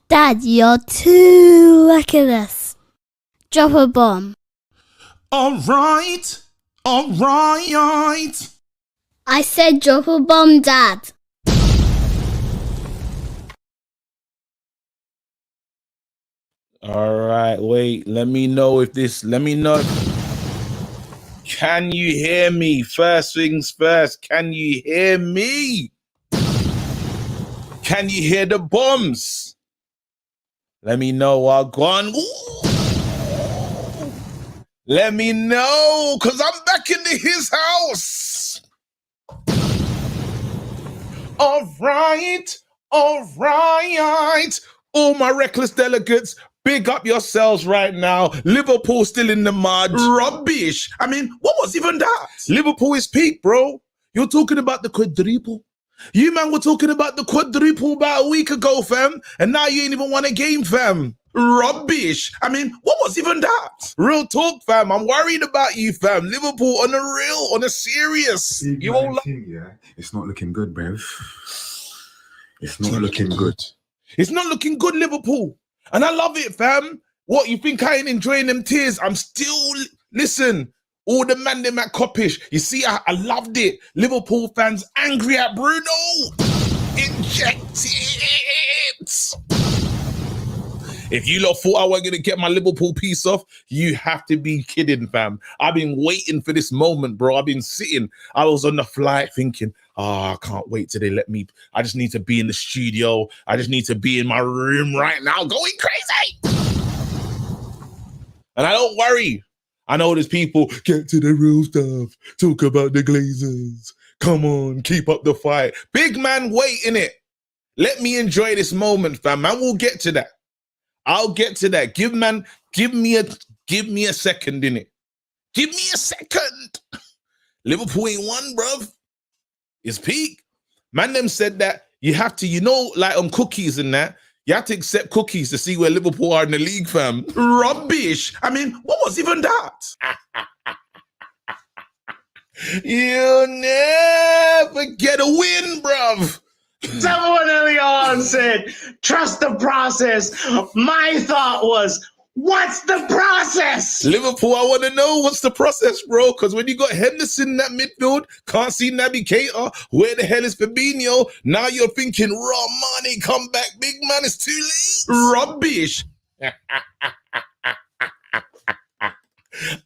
Dad, you're too reckless. Drop a bomb. Alright. I said drop a bomb, Dad. Alright, wait. Let me know. Can you hear me? First things first. Can you hear me? Can you hear the bombs? Let me know. Let me know, because I'm back into his house. All right. All my reckless delegates, big up yourselves right now. Liverpool still in the mud. Rubbish. I mean, what was even that? Liverpool is peak, bro. You're talking about the quadruple. You man were talking about the quadruple about a week ago, fam. And now you ain't even won a game, fam. Rubbish. I mean, what was even that? Real talk, fam. I'm worried about you, fam. Liverpool on a serious. You all yeah, it's not looking good, bruv. It's not looking good. It's not looking good, Liverpool. And I love it, fam. What, you think I ain't enjoying them tears? I'm still, listen, all the man them at Coppish. You see, I loved it. Liverpool fans angry at Bruno. Inject it. If you lot thought I wasn't going to get my Liverpool piece off, you have to be kidding, fam. I've been waiting for this moment, bro. I've been sitting. I was on the flight thinking, I can't wait till they let me. I just need to be in the studio. I just need to be in my room right now going crazy. And I don't worry. I know there's people, get to the real stuff. Talk about the Glazers. Come on, keep up the fight. Big man, wait in it. Let me enjoy this moment, fam. Man, we'll get to that. I'll get to that. Give me a second in it. Give me a second. Liverpool ain't won, bruv. It's peak. Man, them said that you have to, like on cookies and that, you have to accept cookies to see where Liverpool are in the league, fam. Rubbish. I mean, what was even that? You never get a win, bruv. Someone early on said, trust the process. My thought was, what's the process? Liverpool, I want to know what's the process, bro. Because when you got Henderson in that midfield, can't see Naby Keita, where the hell is Fabinho? Now you're thinking, raw money, come back, big man, it's too late. Rubbish.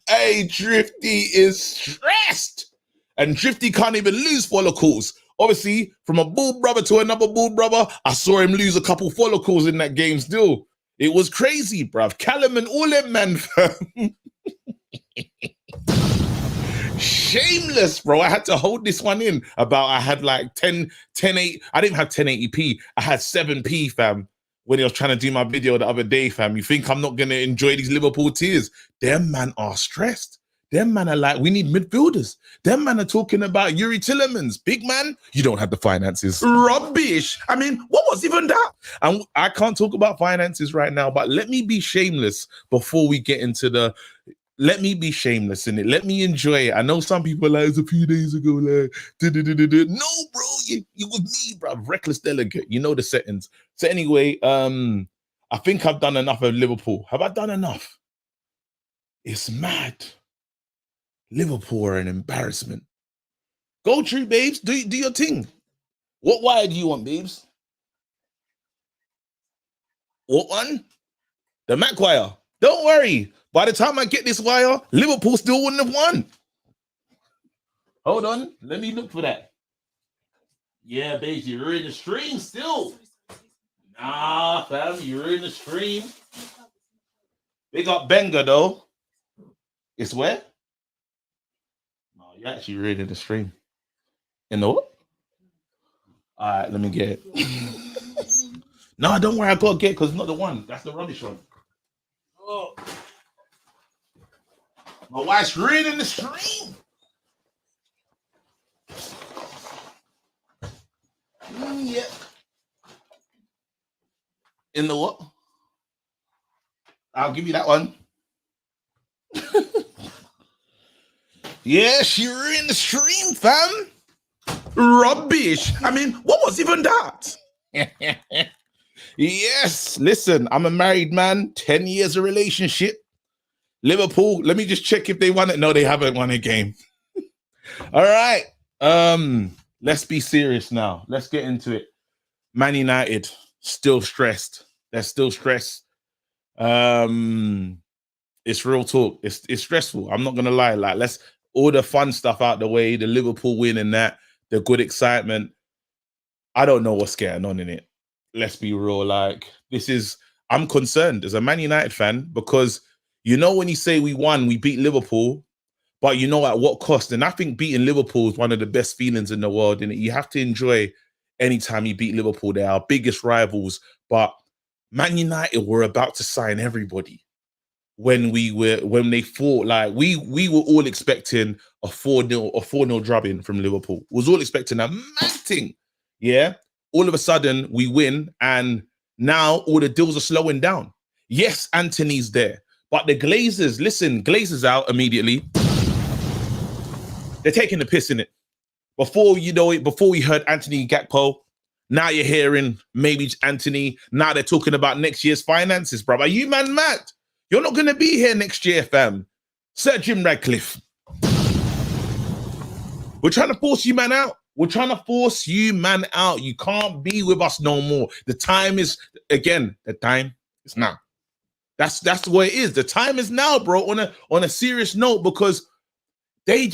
Hey, Drifty is stressed. And Drifty can't even lose follicles. Obviously, from a bull brother to another bull brother, I saw him lose a couple follicles in that game still. It was crazy, bruv. Callum and all them, man. Shameless, bro. I had to hold this one in about I had like 10, 8. I didn't have 1080p. I had 7p, fam, when I was trying to do my video the other day, fam. You think I'm not going to enjoy these Liverpool tears? Them man are stressed. Them man are like, we need midfielders. Them man are talking about Yuri Tillemans. Big man, you don't have the finances. Rubbish. I mean, what was even that? And I can't talk about finances right now, but let me be shameless before we get into the... Let me be shameless in it. Let me enjoy it. I know some people are like, it's a few days ago, like, no, bro, you with me, bro. Reckless delegate. You know the settings. So anyway, I think I've done enough of Liverpool. Have I done enough? It's mad. Liverpool are an embarrassment. Go true, babes. Do your thing. What wire do you want, babes? What one? The Mac wire. Don't worry. By the time I get this wire, Liverpool still wouldn't have won. Hold on. Let me look for that. Yeah, babes, you're in the stream still. Nah, fam, you're in the stream. They got Benga, though. It's where? No, you're actually reading the stream. In the what? All right, let me get it. No, don't worry, I got to get it because it's not the one. That's the rubbish one. Oh. My wife's reading the stream. Yeah. In the what? I'll give you that one. Yeah, she in the stream, fam. Rubbish. I mean, what was even that? Yes, listen, I'm a married man, 10 years of relationship. Liverpool, let me just check if they won it. No, they haven't won a game. All right. Let's be serious now. Let's get into it. Man United, still stressed. They're still stressed. It's real talk. It's stressful. I'm not gonna lie. Like, let's all the fun stuff out the way, the Liverpool win and that, the good excitement. I don't know what's going on in it. Let's be real. Like, I'm concerned as a Man United fan because you know when you say we won, we beat Liverpool, but you know at what cost? And I think beating Liverpool is one of the best feelings in the world. And you have to enjoy anytime you beat Liverpool. They're our biggest rivals. But Man United were about to sign everybody when they fought. Like we were all expecting a 4-0 drubbing from Liverpool. We was all expecting a mad thing. Yeah. All of a sudden we win, and now all the deals are slowing down. Yes, Anthony's there. But the Glazers, listen, Glazers out immediately. They're taking the piss in it. Before you know it, before we heard Anthony Gakpo, now you're hearing maybe Anthony. Now they're talking about next year's finances, bro. Are you man mad? You're not going to be here next year, fam. Sir Jim Radcliffe. We're trying to force you man out. We're trying to force you man out. You can't be with us no more. The time is, again, the time is now. That's the way it is. The time is now, bro, on a serious note, because they're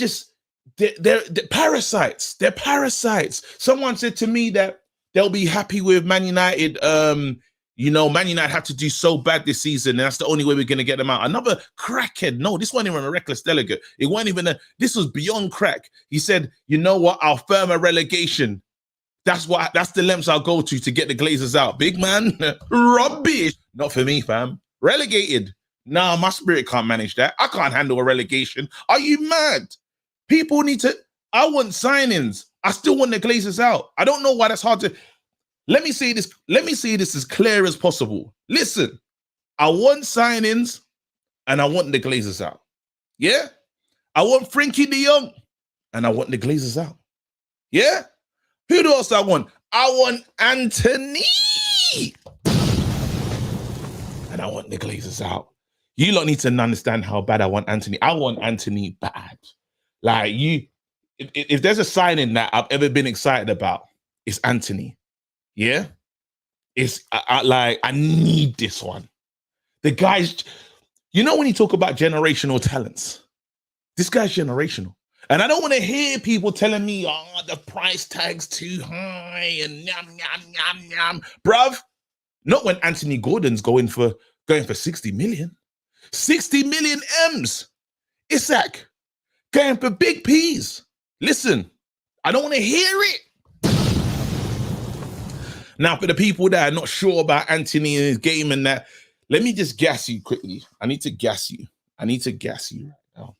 parasites. They're parasites. Someone said to me that they'll be happy with Man United. Man United had to do so bad this season, and that's the only way we're going to get them out. Another crackhead. No, this wasn't even a reckless delegate. It wasn't even this was beyond crack. He said, you know what? I'll firm a relegation. That's the lengths I'll go to get the Glazers out. Big man, rubbish. Not for me, fam. Relegated. Nah, my spirit can't manage that. I can't handle a relegation. Are you mad? People need to. I want signings. I still want the Glazers out. I don't know why that's hard to. Let me say this. Let me say this as clear as possible. Listen, I want signings and I want the Glazers out. Yeah? I want Frankie de Jong and I want the Glazers out. Yeah? Who else I want? I want Anthony. And I want the Glazers out. You lot need to understand how bad I want Anthony. I want Anthony bad. Like, if there's a signing that I've ever been excited about, it's Anthony. Yeah? It's I need this one. The guy's, you know when you talk about generational talents, this guy's generational. And I don't want to hear people telling me, oh, the price tag's too high and yum, yum, yum, yum. Bruv, not when Anthony Gordon's going for 60 million. 60 million M's. Isak, going for big P's. Listen, I don't want to hear it. Now, for the people that are not sure about Anthony and his game and that, let me just gas you quickly. I need to gas you right now.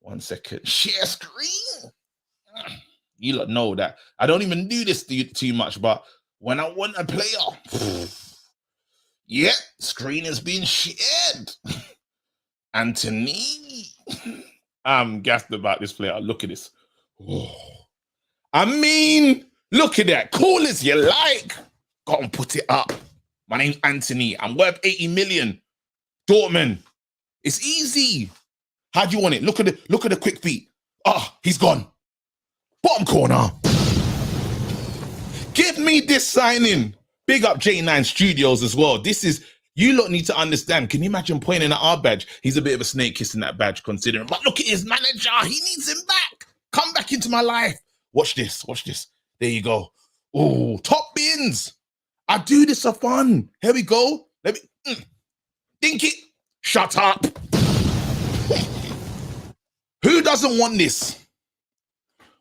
1 second. Share screen. You lot know that. I don't even do this too much, but when I want a player, yeah, screen has been shared. Anthony. I'm gassed about this player. Look at this. Oh. I mean, look at that. Cool as you like. Go and put it up. My name's Anthony. I'm worth 80 million. Dortmund. It's easy. How do you want it? Look at the quick feet. He's gone. Bottom corner. Give me this signing. Big up J9 Studios as well. This is, you lot need to understand. Can you imagine pointing at our badge? He's a bit of a snake kissing that badge, considering. But look at his manager. He needs him back. Come back into my life. Watch this. There you go. Oh, top bins. I do this for fun. Here we go. Let me think it. Shut up. Who doesn't want this?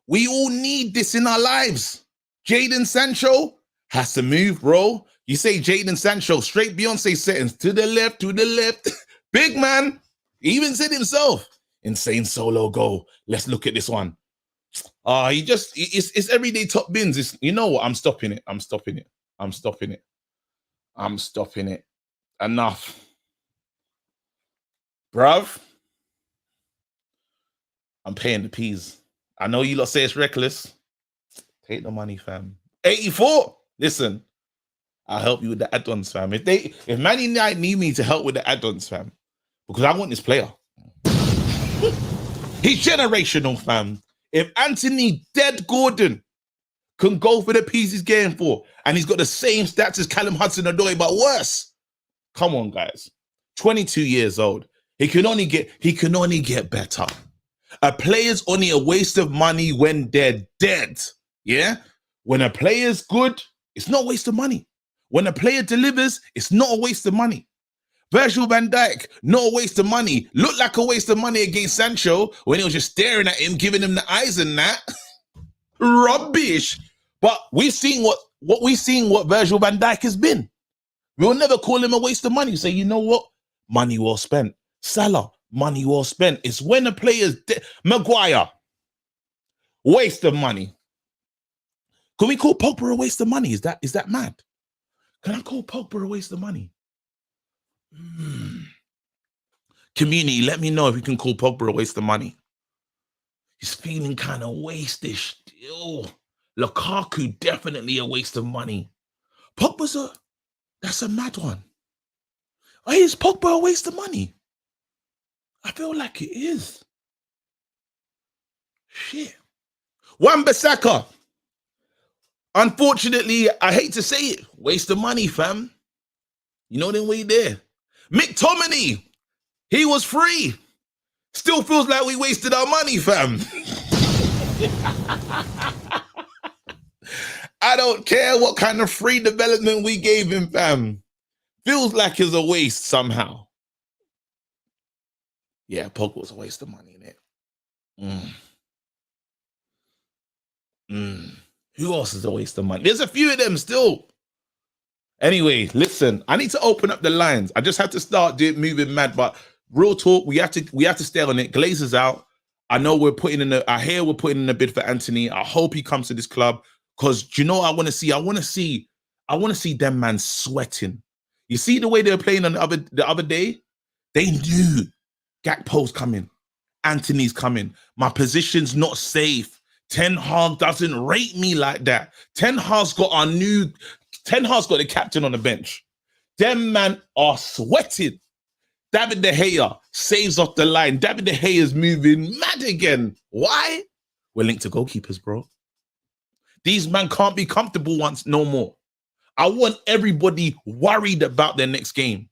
We all need this in our lives. Jadon Sancho has to move, bro. You say Jadon Sancho, straight Beyonce settings, to the left. Big man. He even said himself, insane solo goal. Let's look at this one. It's everyday top bins. It's, you know what? I'm stopping it. Enough. Bruv. I'm paying the P's. I know you lot say it's reckless. Take the money, fam. 84. Listen, I'll help you with the add-ons, fam. If Man United need me to help with the add-ons, fam, because I want this player. He's generational, fam. If Anthony Dead Gordon can go for the piece he's getting for, and he's got the same stats as Callum Hudson-Odoi, but worse. Come on, guys. 22 years old. He can only get better. A player's only a waste of money when they're dead. Yeah? When a player's good, it's not a waste of money. When a player delivers, it's not a waste of money. Virgil van Dijk, not a waste of money. Looked like a waste of money against Sancho when he was just staring at him, giving him the eyes and that. Rubbish. But we've seen what Virgil van Dijk has been. We'll never call him a waste of money. You say, you know what? Money well spent. Salah, money well spent. It's when a player's Maguire, waste of money. Can we call Pogba a waste of money? Is that mad? Can I call Pogba a waste of money? Community, let me know if you can call Pogba a waste of money. He's feeling kind of waste-ish still. Lukaku, definitely a waste of money. That's a mad one. Is Pogba a waste of money? I feel like it is. Shit. Wan-Bissaka. Unfortunately, I hate to say it, waste of money, fam. You know them way there. McTominay, he was free. Still feels like we wasted our money, fam. I don't care what kind of free development we gave him, fam. Feels like it's a waste somehow. Yeah, Pogba was a waste of money, innit? Who else is a waste of money? There's a few of them still. Anyway, listen, I need to open up the lines. I just had to start moving mad, but real talk, we have to stay on it. Glazers out. I know I hear we're putting in a bid for Anthony. I hope he comes to this club because you know what I want to see? I want to see them man sweating. You see the way they were playing on the other day? They knew Gakpo's coming. Anthony's coming. My position's not safe. Ten Hag doesn't rate me like that. Ten Hag's got the captain on the bench. Them man are sweating. David De Gea saves off the line. David De Gea is moving mad again. Why? We're linked to goalkeepers, bro. These men can't be comfortable once no more. I want everybody worried about their next game.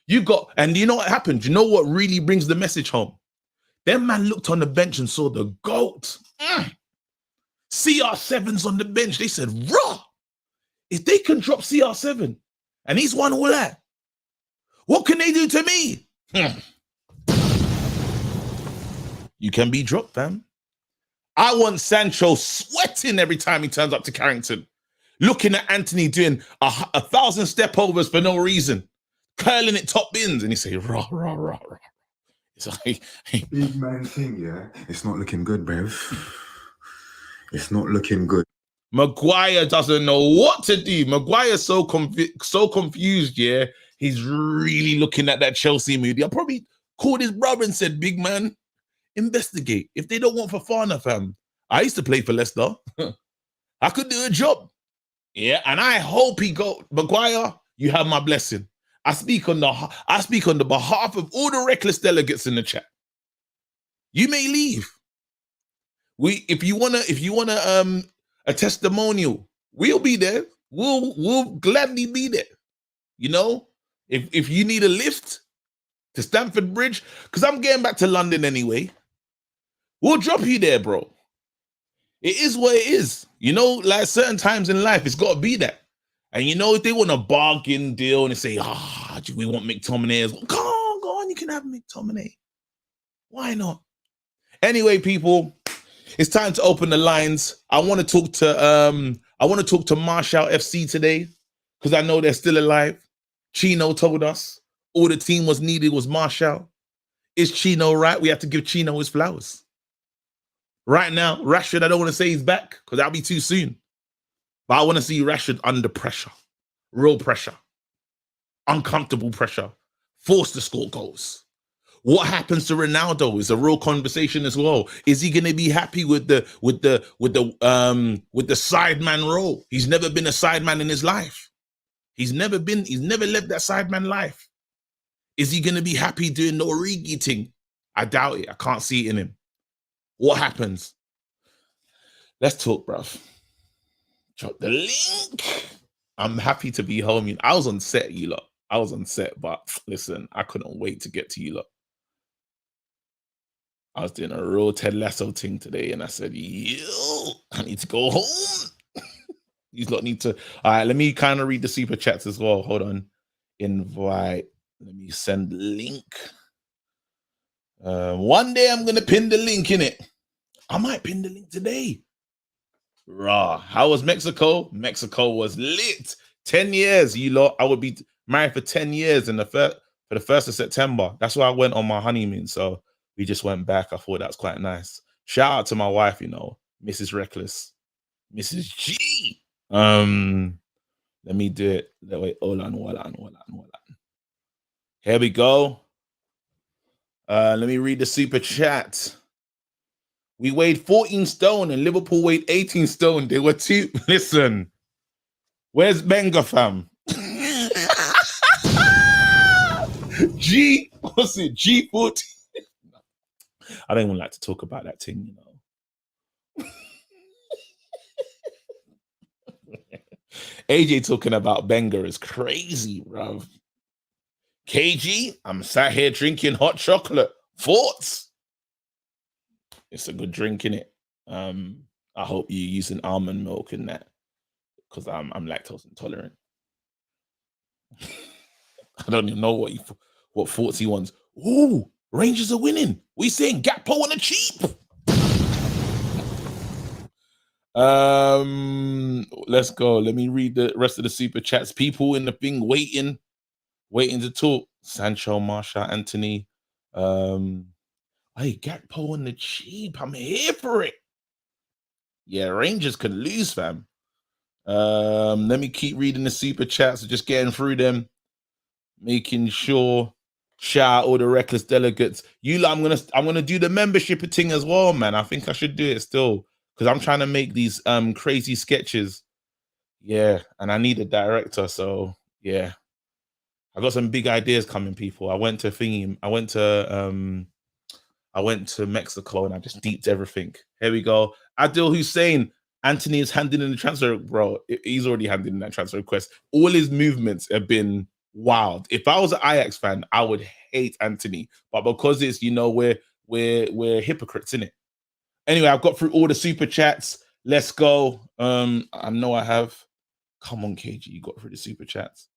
And you know what happened? You know what really brings the message home? Them man looked on the bench and saw the GOAT. CR7's on the bench. They said, raw. If they can drop CR7 and he's won all that, what can they do to me? You can be dropped, fam. I want Sancho sweating every time he turns up to Carrington. Looking at Anthony doing 1,000 step overs for no reason. Curling it top bins. And he say, rah, rah, rah, rah. It's like... Big man thing, yeah? It's not looking good, bruv. It's not looking good. Maguire doesn't know what to do. Maguire's so confused, yeah? He's really looking at that Chelsea movie. I probably called his brother and said, big man, investigate. If they don't want Fofana, fam. I used to play for Leicester. I could do a job. Yeah, and I hope he go. Maguire, you have my blessing. I speak on the behalf of all the reckless delegates in the chat. You may leave. If you wanna a testimonial, we'll be there. We'll gladly be there. You know, if you need a lift to Stamford Bridge, because I'm getting back to London anyway, we'll drop you there, bro. It is what it is. You know, like certain times in life, it's got to be that. And you know, if they want a bargain deal and they say, we want McTominay, go on, you can have McTominay. Why not? Anyway, people, it's time to open the lines. I want to talk to Marshall FC today because I know they're still alive. Chino told us all the team was needed was Marshall. Is Chino right? We have to give Chino his flowers. Right now, Rashford, I don't want to say he's back because that'll be too soon. But I want to see Rashford under pressure. Real pressure. Uncomfortable pressure. Forced to score goals. What happens to Ronaldo is a real conversation as well. Is he going to be happy with the sideman role? He's never been a sideman in his life. He's never lived that sideman life. Is he gonna be happy doing the Origi thing? I doubt it. I can't see it in him. What happens? Let's talk, bruv. Drop the link. I'm happy to be home. I was on set, you lot. I was on set, but listen, I couldn't wait to get to you lot. I was doing a real Ted Lasso thing today, and I said, yo, I need to go home. You lot need to. All right, let me kind of read the super chats as well. Hold on. Invite. Let me send the link. One day I'm going to pin the link in it. I might pin the link today. Raw. How was Mexico? Mexico was lit. 10 years, you lot. I would be married for 10 years for the 1st of September. That's why I went on my honeymoon. So we just went back. I thought that was quite nice. Shout out to my wife, Mrs. Reckless. Mrs. G. Let me do it. Wait, hold on. Here we go. Let me read the super chat. We weighed 14 stone and Liverpool weighed 18 stone. They were two. Listen, where's Benga, fam? What's it? G40. I don't even like to talk about that thing, AJ talking about Benga is crazy, bruv. KG, I'm sat here drinking hot chocolate. Thoughts? It's a good drink, innit? I hope you're using almond milk in that, because I'm lactose intolerant. I don't even know what thoughts he wants. Ooh, Rangers are winning. We saying Gakpo on the cheap. Let's go. Let me read the rest of the super chats. People in the thing waiting to talk. Sancho, Marshall, Anthony. Hey, Gakpo on the cheap. I'm here for it. Yeah, Rangers could lose, fam. Let me keep reading the super chats, just getting through them, making sure. Shout out all the reckless delegates. I'm gonna do the membership thing as well, man. I think I should do it still, because I'm trying to make these crazy sketches. Yeah, and I need a director, so yeah. I got some big ideas coming, people. I went to Mexico and I just deeped everything. Here we go. Adil Hussein, Anthony is handing in the transfer, bro. He's already handed in that transfer request. All his movements have been wild. If I was an Ajax fan, I would hate Anthony, but because it's we're hypocrites, innit? Anyway, I've got through all the super chats. Let's go. I know I have. Come on, KG, you got through the super chats.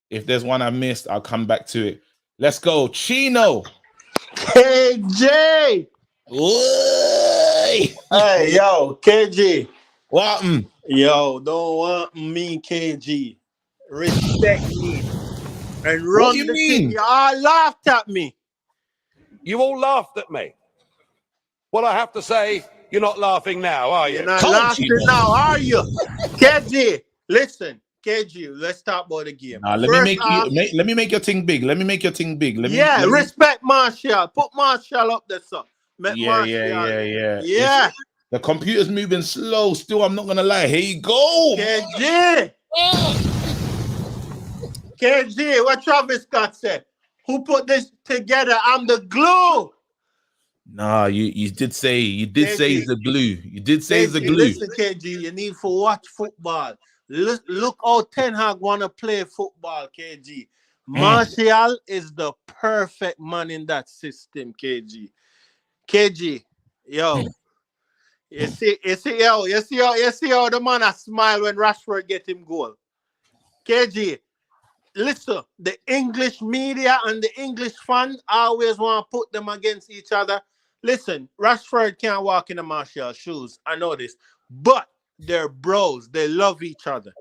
If there's one I missed, I'll come back to it. Let's go. Chino. KJ. Oi. Hey, yo, KJ. What? Yo, don't want me, KG. Respect me. And run What do you the mean? thing. Y'all laughed at me. You all laughed at me. Well, I have to say, you're not laughing now, are you? You're not laughing now, are you? KG, listen. KG, let's talk about the game. Nah, let me make your thing big. Let me make your thing big. Respect Marshall. Put Marshall up there, son. Yeah. The computer's moving slow. Still, I'm not gonna lie. Here you go. KG. KG, what Travis Scott said? Who put this together? I'm the glue. Nah, you did say it's the glue. You did say it's the glue. Listen, KG, you need to watch football. Look how Ten Hag wanna play football, KG. Martial is the perfect man in that system, KG. KG, yo. You see how the man a smile when Rashford get him goal. KG, listen, the English media and the English fans always want to put them against each other. Listen, Rashford can't walk in the Martial shoes. I know this. But they're bros. They love each other.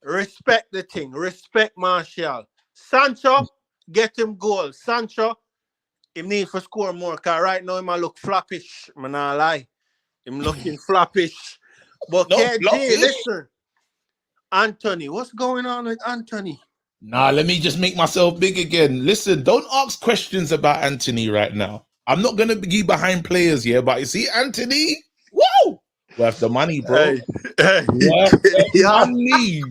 Respect the thing. Respect Martial. Sancho, get him goal. Sancho, him need to score more, because right now him look floppish. I'm not lie. Him looking floppish. But KG, listen. Anthony, what's going on with Anthony? Nah, let me just make myself big again. Listen, don't ask questions about Anthony right now. I'm not going to be behind players here, but you see Anthony? Whoa! Worth the money, bro. Hey, Worth the yeah. money.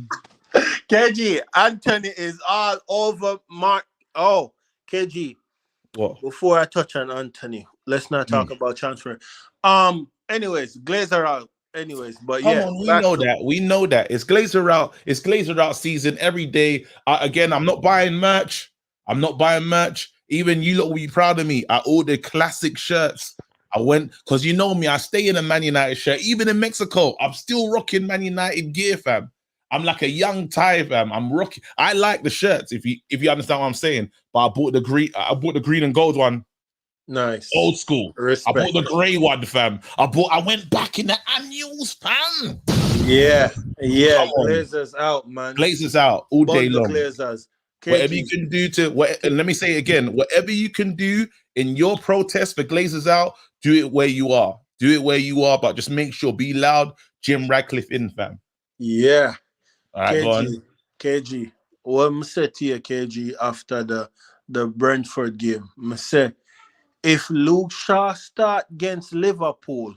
KG, Anthony is all over Mark. Oh, KG, What? before I touch on Anthony, let's not talk about transfer. Anyways, Glazer out. Anyways, but Come yeah, on, we back know to- that. We know that. It's Glazer out. It's Glazer out season every day. Again, I'm not buying merch. I'm not buying merch. Even you lot will be proud of me. I ordered classic shirts. I went because you know me. I stay in a Man United shirt. Even in Mexico, I'm still rocking Man United gear, fam. I'm like a young Thai, fam. I'm rocking. I like the shirts. If you understand what I'm saying. But I bought the green. I bought the green and gold one. nice. Old school. Respect. I bought the grey one, fam. I went back in the annuals, fam. Yeah, Come on. Glazers out, man. Glazers out all day Bundle long. Glazers. Whatever you KG. can do and let me say it again, whatever you can do in your protest for Glazers out, do it where you are. Do it where you are, but just make sure, be loud. Jim Radcliffe in, fam. Yeah. All right, go on. KG. What I say to you, KG, after the Brentford game, I say, if Luke Shaw start against Liverpool,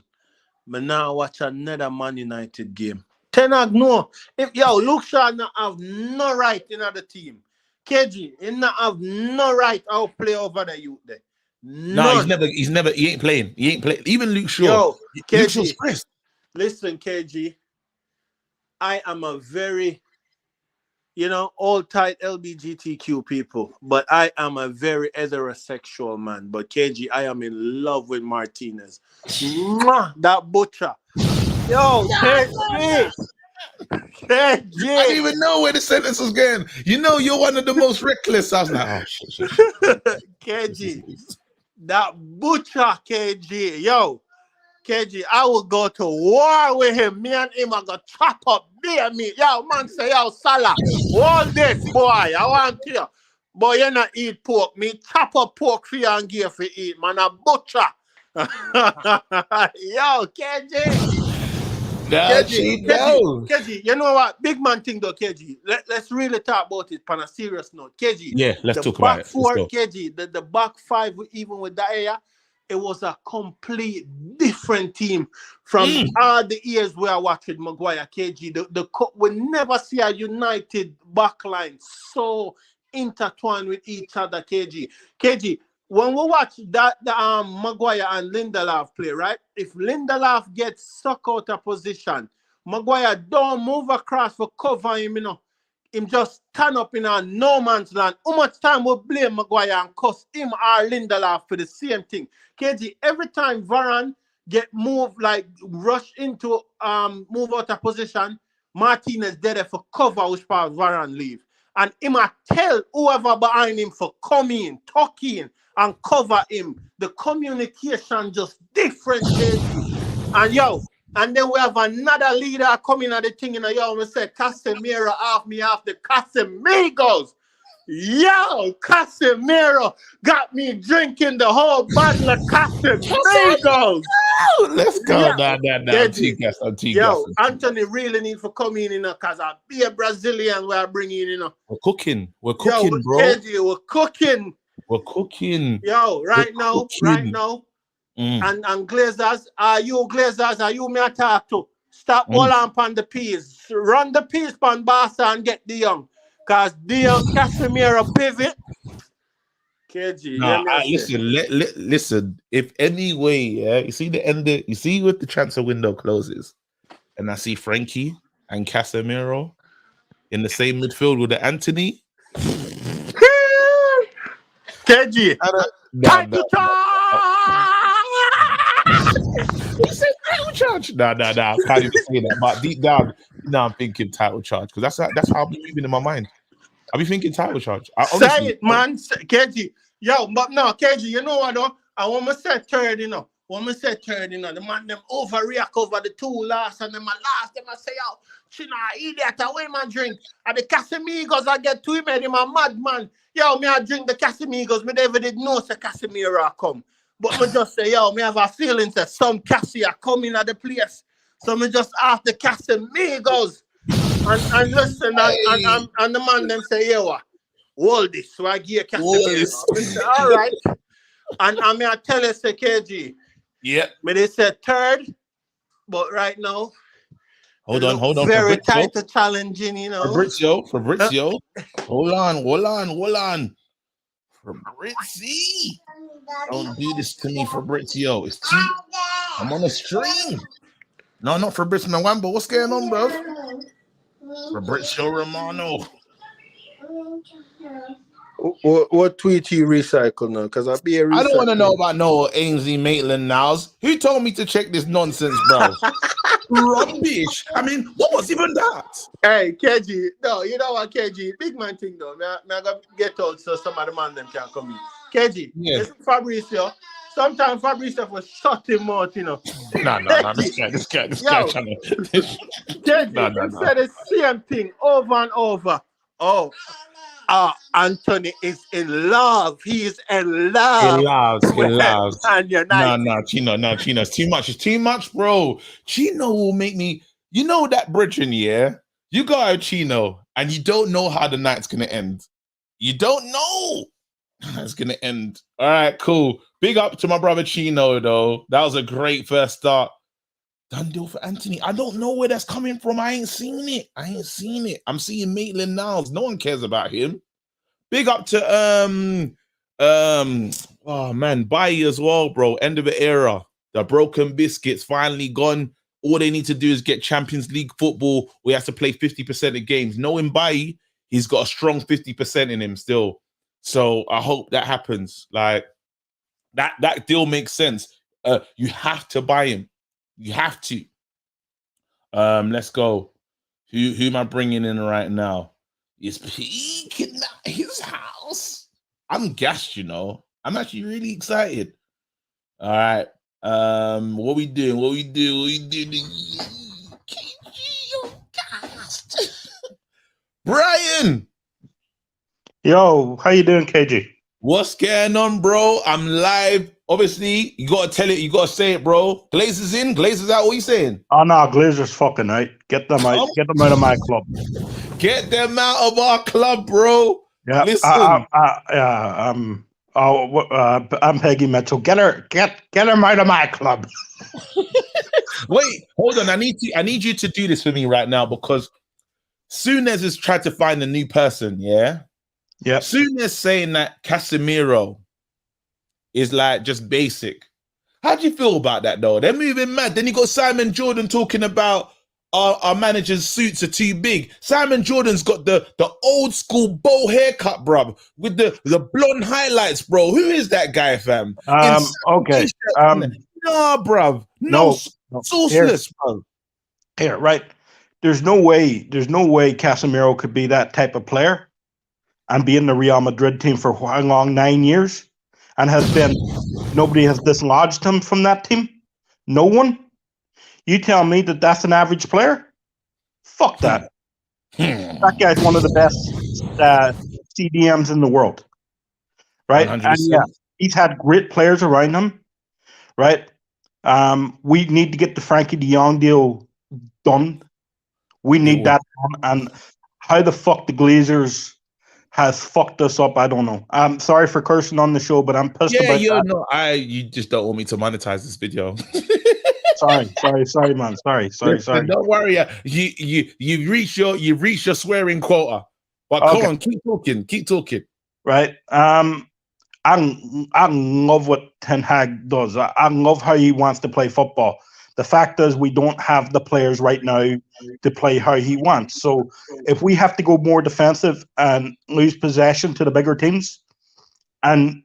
I now watch another Man United game. Ten Hag no. If Luke Shaw not have no right in the team. KG, he not have no right to play over the youth there. No, he ain't playing. He ain't playing. Even Luke Shaw. Yo, Luke Shaw's KG, pressed. listen, KG, I am a very, all tight LGBTQ people, but I am a very heterosexual man. But KG, I am in love with Martinez. Mwah, that butcher. Yo, KG. KG. I didn't even know where the sentence was going. You know, you're one of the most reckless. I was like, oh, shit. KG. That butcher, KG. Yo, KG, I will go to war with him. Me and him are going to chop up beer meat. Yo, man say, yo, Salah, all this, boy, I want you. Boy, you not eat pork. Me chop up pork for you and give for eat, man. A butcher. Yo, KG. KG, you know what? Big man thing though, KG. Let's really talk about it on a serious note. KG. Yeah, let's talk about it. The back four, KG, the back five, even with Daya, it was a complete different team from all the years where I watched with Maguire, KG. We never see a united backline so intertwined with each other, KG. KG, when we watch the Maguire and Lindelof play, right? If Lindelof gets sucked out of position, Maguire don't move across for cover him, Him just stand up in a no man's land. How much time we blame Maguire and cuss him or Lindelof for the same thing? KG, every time Varane get moved, like rush into move out of position, Martinez there for cover which part Varane leave. And him a tell whoever behind him for come in, tuck in, and cover him. The communication just different, KG. And then we have another leader coming at the thing, we say Casemiro off the Casemigos. Yo, Casemiro got me drinking the whole bottle of Casemigos. Let's go. Yo, Anthony really need to come in, because I be a Brazilian we are bringing in, We're cooking, bro. KG, we're cooking. We're cooking. Yo, right now. And Glazers, are you me a talk to? Stop all on the piece. Run the piece on Barca and get De Jong. Because De Jong, Casemiro pivot. KG, listen. If any way, you see the end. You see with the transfer window closes, and I see Frankie and Casemiro in the same midfield with the Anthony. KG, title charge. No, I can't even say that. But deep down, I'm thinking title charge, because that's how I'll be moving in my mind. I'll be thinking title charge. Say it, man. KG. Yo, but no, KG, you know what though? I want to say third, the man them overreact over the two last, and then my last, them I say, yo, China idiot, away my drink. And the Casemigos I get to him, and him a madman. Yo, me I drink the Casemigos, me never did know say Casemiro come. But me just say, yo, me have a feeling that some Cassie are coming at the place. So me just ask the Casemigos. And listen, and the man them say, yo, hold this. So I give Casemiro. All right. And I tell you, say, KG. Yeah. Me they say third, but right now, Hold it on, look hold on. very Fabrizio, tight to challenging, you know. Fabrizio. Hold on. Fabrizio. Don't do this to me, Fabrizio. It's too. I'm on a stream. No, not Fabrizio Nwamba. What's going on, bro? Fabrizio Romano. What tweet you recycle now? Because I'll be a I don't want to know recycle. about no Ainsley Maitland-Niles. Who told me to check this nonsense, bro? Rubbish. I mean, what was even that? Hey, KG. No, you know what, KG? Big man thing, though. I'm going to get out so some of the man them can come in. KG, Yeah. listen, Fabrizio. Sometimes Fabrizio was shut him out, you know. No. This guy Yo, trying to. KG, No. he said the same thing over and over. Oh, Anthony is in love. He is in love. He loves. And United. No, Chino. It's too much. It's too much, bro. Chino will make me. You know that bridging, yeah? You go out Chino, and you don't know how the night's gonna end. You don't know how it's gonna end. All right, cool. Big up to my brother Chino, though. That was a great first start. Done deal for Anthony. I don't know where that's coming from. I ain't seen it. I'm seeing Maitland-Niles. No one cares about him. Big up to oh man, Bailly as well, bro. End of the era. The broken biscuits finally gone. All they need to do is get Champions League football. We have to play 50% of games. Knowing Bailly, he's got a strong 50% in him still. So I hope that happens. Like that deal makes sense. You have to buy him. You have to. Let's go. Who am I bringing in right now? He's peeking at his house. I'm gassed, you know. I'm actually really excited. All right. What we doing? Brian, Yo, how you doing, KG? what's going on, bro? I'm live. Obviously, you gotta tell it, you gotta say it, bro. Glazers in, Glazers out. What you saying? Oh no, Glazers fucking right. Get them out. Get them out of my club. Get them out of our club, bro. Yeah. Listen. I'm Peggy Mitchell. Get her out of my club. Wait, hold on. I need you to do this for me right now because Souness has tried to find a new person, yeah? Yeah. Souness saying that Casemiro is like just basic. How do you feel about that though? They're moving mad. Then you got Simon Jordan talking about our manager's suits are too big. Simon Jordan's got the old school bow haircut, bruv, with the blonde highlights, bro. Who is that guy, fam? Okay. No, bruv. No. Sauceless, bro. Here, right. There's no way Casemiro could be that type of player and be in the Real Madrid team for how long? 9 years, and nobody has dislodged him from that team. No one. You tell me that that's an average player? Fuck that. That guy's one of the best CDMs in the world, right? 100%. And yeah, he's had great players around him, right? We need to get the Frankie de Jong deal done. We need that done. And how the fuck the Glazers has fucked us up, I don't know. I'm sorry for cursing on the show, but I'm pissed about that. You just don't want me to monetize this video. Sorry, man. Sorry. Don't worry. You've reached your swearing quota. But come on, keep talking. Right. I love what Ten Hag does. I love how he wants to play football. The fact is, we don't have the players right now to play how he wants. So if we have to go more defensive and lose possession to the bigger teams and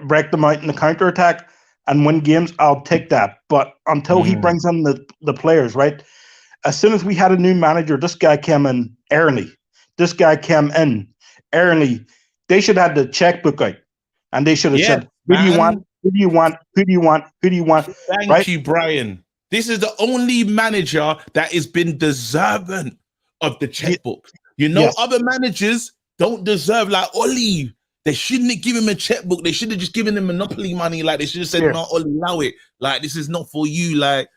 break them out in the counterattack and win games, I'll take that. But until he brings in the players, right? As soon as we had a new manager, this guy came in early. They should have had the checkbook out. And they should have said, who do you want? Who do you want? Who do you want? Who do you want? Thank you, Brian. This is the only manager that has been deserving of the checkbook. You know, other managers don't deserve, like Oli. They shouldn't have given him a checkbook. They should have just given him monopoly money. Like, they should have said, no, Oli, allow it. Like, this is not for you. Like,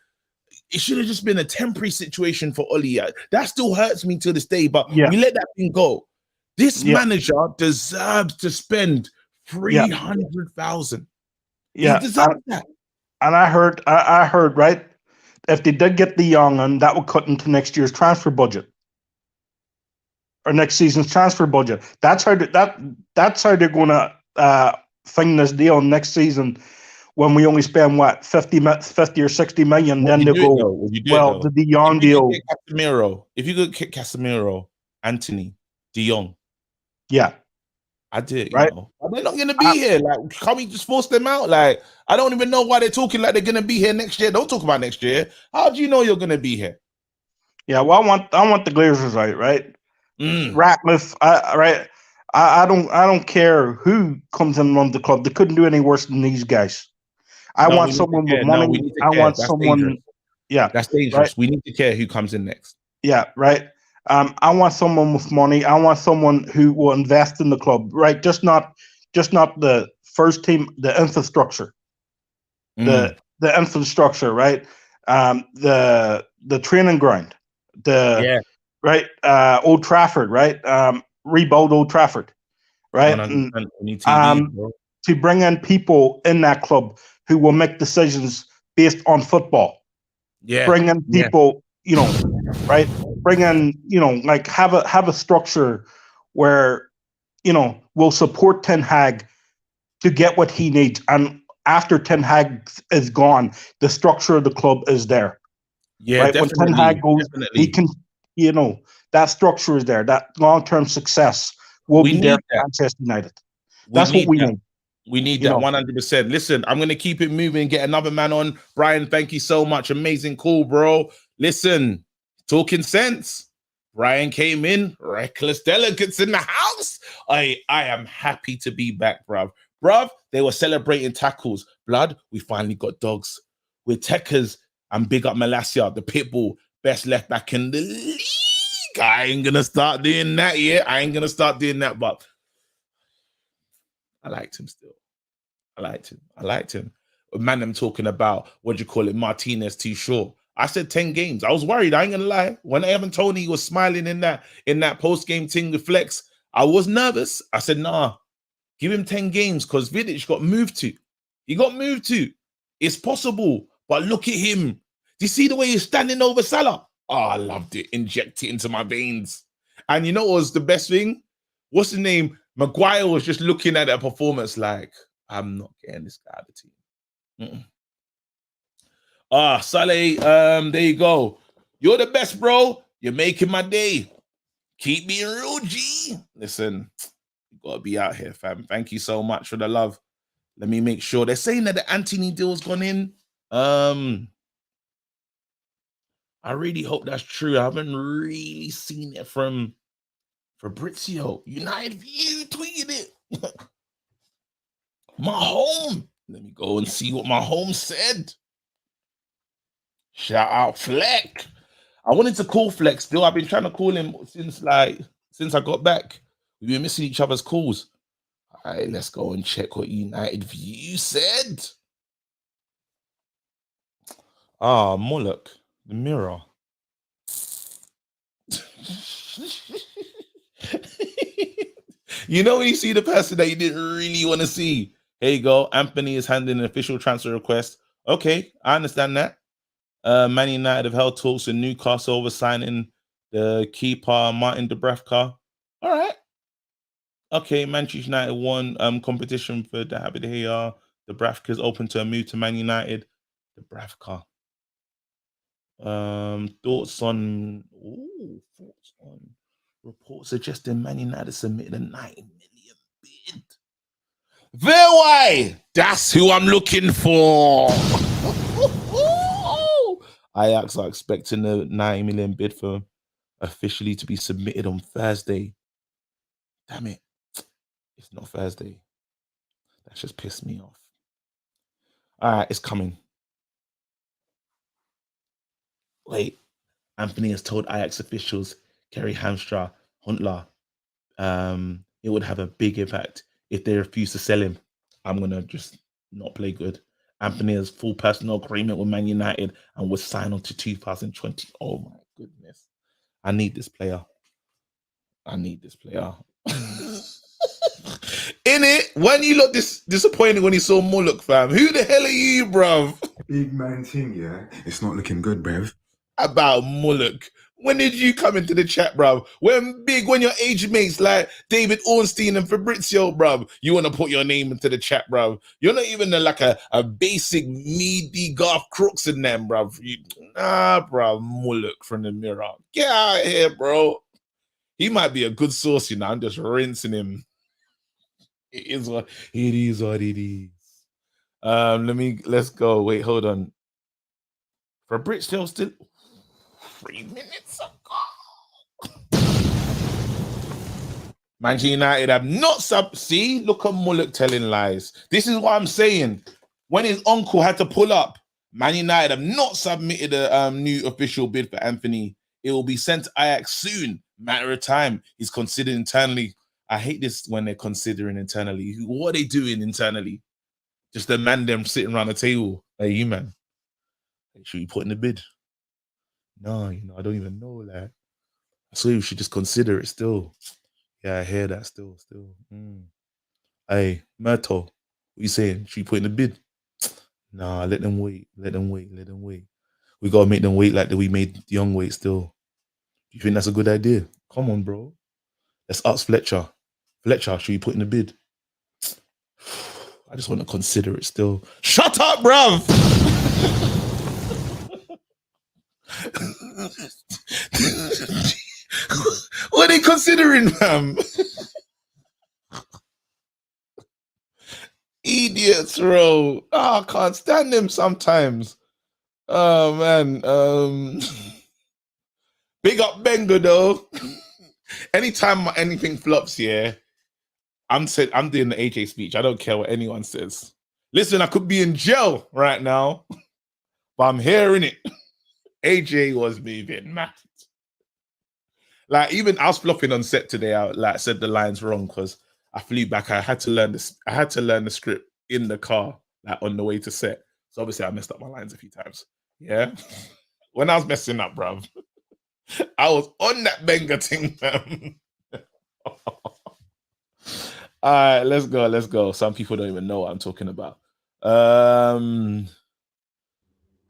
it should have just been a temporary situation for Oli. That still hurts me to this day, but we let that thing go. This manager deserves to spend 300,000. Yeah, he deserves that. And I heard, right, if they did get De Jong, and that would cut into next year's transfer budget or next season's transfer budget. That's how that's how they're going to thing this deal next season. When we only spend what 50 or 60 million, then they go, well, the De Jong deal. If you could kick Casemiro, Anthony, De Jong, yeah, I did. Right? You know, they're not gonna be here. Like, can't we just force them out? Like, I don't even know why they're talking like they're gonna be here next year. Don't talk about next year. How do you know you're gonna be here? Yeah, well, I want the Glazers out, right? Ratcliffe, right? I don't care who comes and runs the club. They couldn't do any worse than these guys. I want someone with money. I want someone. Dangerous. Yeah, that's dangerous. Right? We need to care who comes in next. Yeah, right. I want someone with money. I want someone who will invest in the club, right? Just not the first team, the infrastructure, the infrastructure, right? The training ground, right? Old Trafford, right? Rebuild Old Trafford, right? And, to bring in people in that club who will make decisions based on football. Yeah. Bring in people, you know, right? Bring in, you know, like have a structure where, you know, will support Ten Hag to get what he needs. And after Ten Hag is gone, the structure of the club is there. Yeah, right? When Ten Hag goes, he can, you know, that structure is there. That long-term success will be there for Manchester United. That's what we need. We need that 100%. Listen, I'm going to keep it moving, get another man on. Brian, thank you so much. Amazing call, bro. Listen, talking sense. Brian came in, reckless delegates in the house. I am happy to be back, bruv. Bruv, they were celebrating tackles. Blood, we finally got dogs. We're techers and big up Malasia, the pit bull, best left back in the league. I ain't going to start doing that yet. I ain't going to start doing that, but I liked him still. I liked him. Man, I'm talking about, what do you call it, Martinez too short. I said 10 games. I was worried. I ain't gonna lie. When Evan Toney was smiling in that post-game thing with Flex, I was nervous. I said, nah, give him 10 games because Vidic got moved to. He got moved to. It's possible, but look at him. Do you see the way he's standing over Salah? Oh, I loved it. Inject it into my veins. And you know what was the best thing? What's the name? Maguire was just looking at that performance like, I'm not getting this guy out of the team. Saleh, there you go. You're the best, bro. You're making my day. Keep being real, G. Listen, you gotta be out here, fam. Thank you so much for the love. Let me make sure. They're saying that the Anthony deal's gone in. I really hope that's true. I haven't really seen it from Fabrizio. United View tweeted it. My home. Let me go and see what my home said. Shout out Fleck. I wanted to call Flex still. I've been trying to call him since I got back. We've been missing each other's calls. All right, let's go and check what United View said. Moloch, the mirror. You know when you see the person that you didn't really want to see. Here you go. Anthony is handing an official transfer request. Okay, I understand that. Man United have held talks in Newcastle over signing the keeper Martin Dubravka. All right. Okay, Manchester United won competition for the David De Gea. Dubravka is open to a move to Man United. Dubravka. Thoughts on reports suggesting Man United submitted a 90 million bid. Verway, that's who I'm looking for. Ajax are expecting the 90 million bid for officially to be submitted on Thursday. Damn it. It's not Thursday. That's just pissed me off. All right, it's coming. Wait. Anthony has told Ajax officials, Kerry Hamstra, Huntler, it would have a big impact if they refuse to sell him. I'm going to just not play good. Anthony has full personal agreement with Man United and was signed on to 2020. Oh my goodness. I need this player. In it, when you look disappointed when you saw Mullock, fam, who the hell are you, bruv? Big man thing, yeah. It's not looking good, bruv. About Mullock. When did you come into the chat, bruv? When your age mates like David Ornstein and Fabrizio, bruv, you want to put your name into the chat, bruv. You're not even like a basic meaty Garth Crooks in them, bruv. Nah, bruv, Mullock from the mirror. Get out of here, bro. He might be a good source, you know. I'm just rinsing him. It is what it is. Let's go. Wait, hold on. Fabrizio still 3 minutes ago. Manchester United have not see, look at Mullock telling lies. This is what I'm saying. When his uncle had to pull up, Man United have not submitted a new official bid for Anthony. It will be sent to Ajax soon. Matter of time. He's considered internally. I hate this when they're considering internally. What are they doing internally? Just the man them sitting around the table. Hey, you man. Should you put in the bid? No, I don't even know that. So you should just consider it still. Yeah, I hear that still. Hey, Myrtle, what you saying? Should you put in the bid? Nah, let them wait. We gotta make them wait like we made Young wait still. You think that's a good idea? Come on, bro. Let's ask Fletcher. Fletcher, should you put in the bid? I just want to consider it still. Shut up, bruv! What are they considering, fam? Idiots, bro. Oh, I can't stand them sometimes. Oh, man. Big up Benga, though. Anytime anything flops, yeah, I'm doing the AJ speech. I don't care what anyone says. Listen, I could be in jail right now, but I'm hearing it. AJ was moving mad. Like, even I was flopping on set today. I said the lines wrong because I flew back. I had to learn this. I had to learn the script in the car, like on the way to set. So obviously I messed up my lines a few times. Yeah. When I was messing up, bruv, I was on that Benga thing, fam. All right, let's go. Some people don't even know what I'm talking about.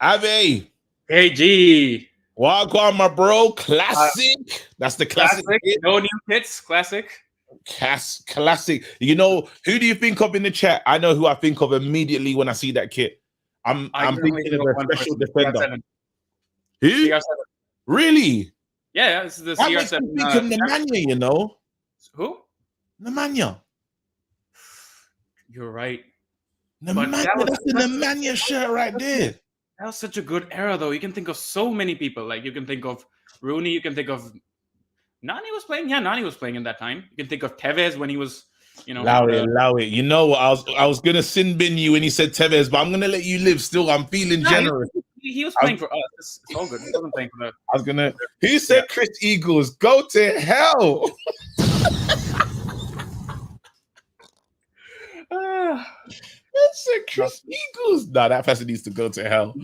Abe. Hey, G. Wagwan, my bro. Classic. That's the classic. No new hits. Classic. Classic. You know, who do you think of in the chat? I know who I think of immediately when I see that kit. I'm thinking of a special defender. CR7. Who? CR7. Really? Yeah, this is the That makes CR7. me think of Nemanja, you know? Who? Nemanja. You're right. Nemanja, that's the Nemanja shirt right there. That was such a good era, though. You can think of so many people. Like, you can think of Rooney. You can think of Nani was playing. Yeah, Nani was playing in that time. You can think of Tevez when he was, Allow it. You know what? I was gonna sin bin you when he said Tevez, but I'm gonna let you live. Still, I'm feeling generous. He was playing for us. It's all good. He wasn't playing for the. I was gonna. Who said Chris Eagles? Go to hell. That's a Chris Eagles. Nah, that person needs to go to hell.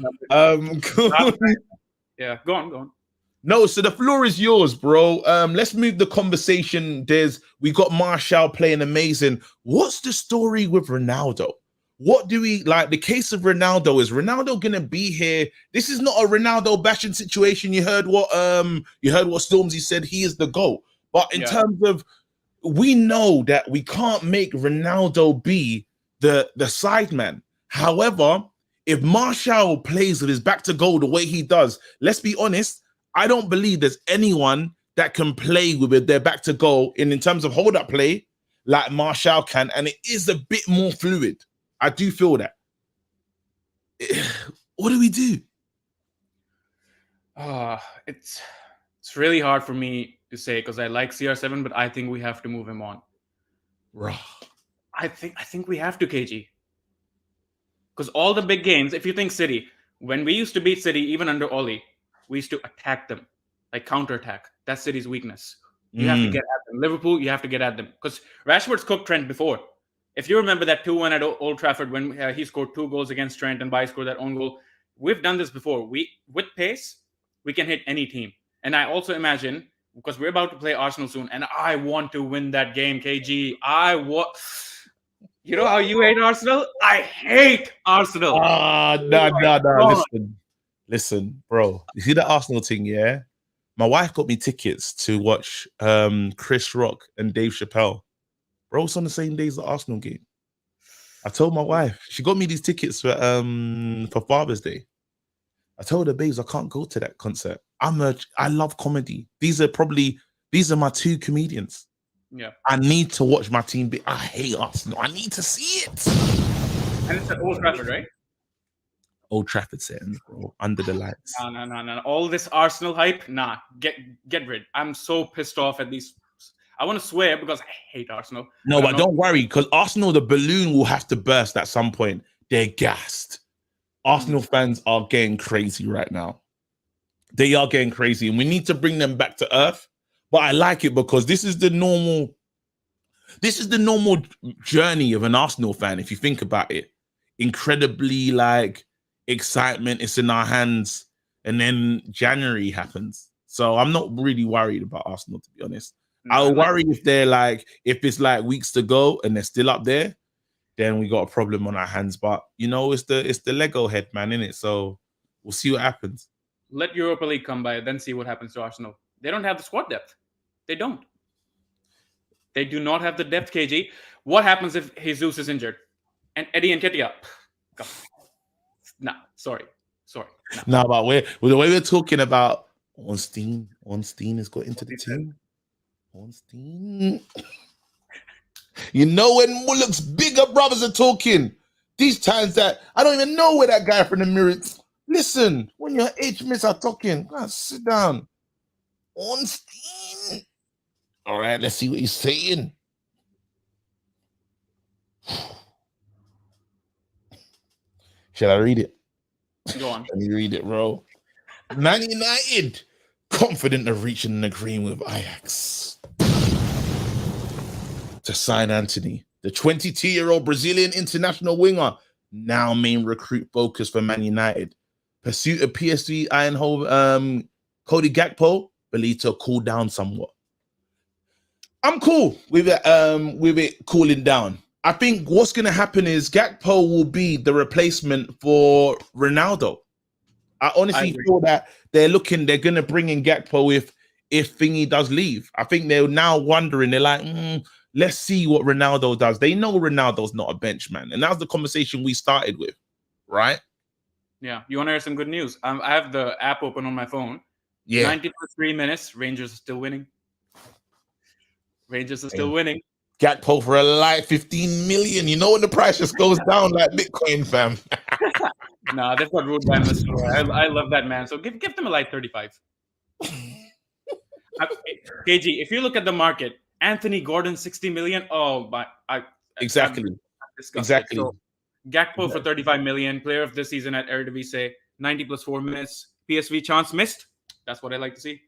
Yeah, go on. No, so the floor is yours, bro. Let's move the conversation. We got Martial playing amazing. What's the story with Ronaldo? What do we like? The case of Ronaldo, is Ronaldo gonna be here? This is not a Ronaldo bashing situation. You heard what Stormzy said. He is the GOAT. But in terms of, we know that we can't make Ronaldo be the side man. However, if Martial plays with his back to goal the way he does, let's be honest, I don't believe there's anyone that can play with their back to goal in terms of hold up play like Martial can, and it is a bit more fluid. I do feel that. What do we do? It's really hard for me to say because I like CR7, but I think we have to move him on. Right. I think we have to, KG. Because all the big games, if you think City, when we used to beat City, even under Oli, we used to attack them, like counterattack. That's City's weakness. You have to get at them. Liverpool, you have to get at them. Because Rashford's cooked Trent before. If you remember that 2-1 at Old Trafford when he scored 2 goals against Trent and Bailly scored that own goal, we've done this before. With pace, we can hit any team. And I also imagine, because we're about to play Arsenal soon, and I want to win that game, KG. You know how you hate Arsenal? I hate Arsenal. No. Listen, bro. You see the Arsenal thing, yeah? My wife got me tickets to watch Chris Rock and Dave Chappelle. Bro, it's on the same day as the Arsenal game. I told my wife, she got me these tickets for Father's Day. I told her, babes, I can't go to that concert. I love comedy. These are my two comedians. Yeah. I need to watch my team be. I hate Arsenal. I need to see it. And it's at Old Trafford, right? Old Trafford settings, bro, under the lights. No. All this Arsenal hype, nah. Get rid. I'm so pissed off at these. I want to swear because I hate Arsenal. No, but don't worry, because Arsenal, the balloon will have to burst at some point. They're gassed. Arsenal fans are getting crazy right now. They are getting crazy, and we need to bring them back to earth. But I like it because this is the normal journey of an Arsenal fan, if you think about it. Incredibly like excitement, it's in our hands, and then January happens. So I'm not really worried about Arsenal, to be honest. I'll worry if it's like weeks to go and they're still up there, then we got a problem on our hands. But you know, it's the Lego head, man, innit? So we'll see what happens. Let Europa League come by, then see what happens to Arsenal. They don't have the squad depth. They don't. They do not have the depth, KG. What happens if Jesus is injured? And Eddie Nketiah? Nah, sorry. Nah, but the way we're talking about Ornstein has got into the team. Ornstein. You know when Mullock's bigger brothers are talking, these times that I don't even know where that guy from the mirror. Listen, when your HMS are talking, go sit down. Ornstein. All right, let's see what he's saying. Shall I read it? Go on. Let me read it, bro. Man United confident of reaching an agreement with Ajax to sign Anthony, the 22-year-old Brazilian international winger, now main recruit focus for Man United. Pursuit of PSV Eindhoven, Cody Gakpo believed to cool down somewhat. I'm cool with it cooling down. I think what's going to happen is Gakpo will be the replacement for Ronaldo. I honestly feel that they're going to bring in Gakpo if Thingy does leave. I think they're now wondering, they're like, let's see what Ronaldo does. They know Ronaldo's not a bench man. And that was the conversation we started with, right? Yeah. You want to hear some good news? I have the app open on my phone. Yeah. 93 minutes. Rangers are still winning. Winning. Gakpo for a light 15 million. You know when the price just goes down like Bitcoin, fam. Nah, they've got ruled by Mr. I love that man. So give them a light 35. KG, if you look at the market, Anthony Gordon 60 million. Oh my! Exactly. So Gakpo for 35 million. Player of the season at Eredivisie. 90 plus 4 minutes. PSV chance missed. That's what I like to see.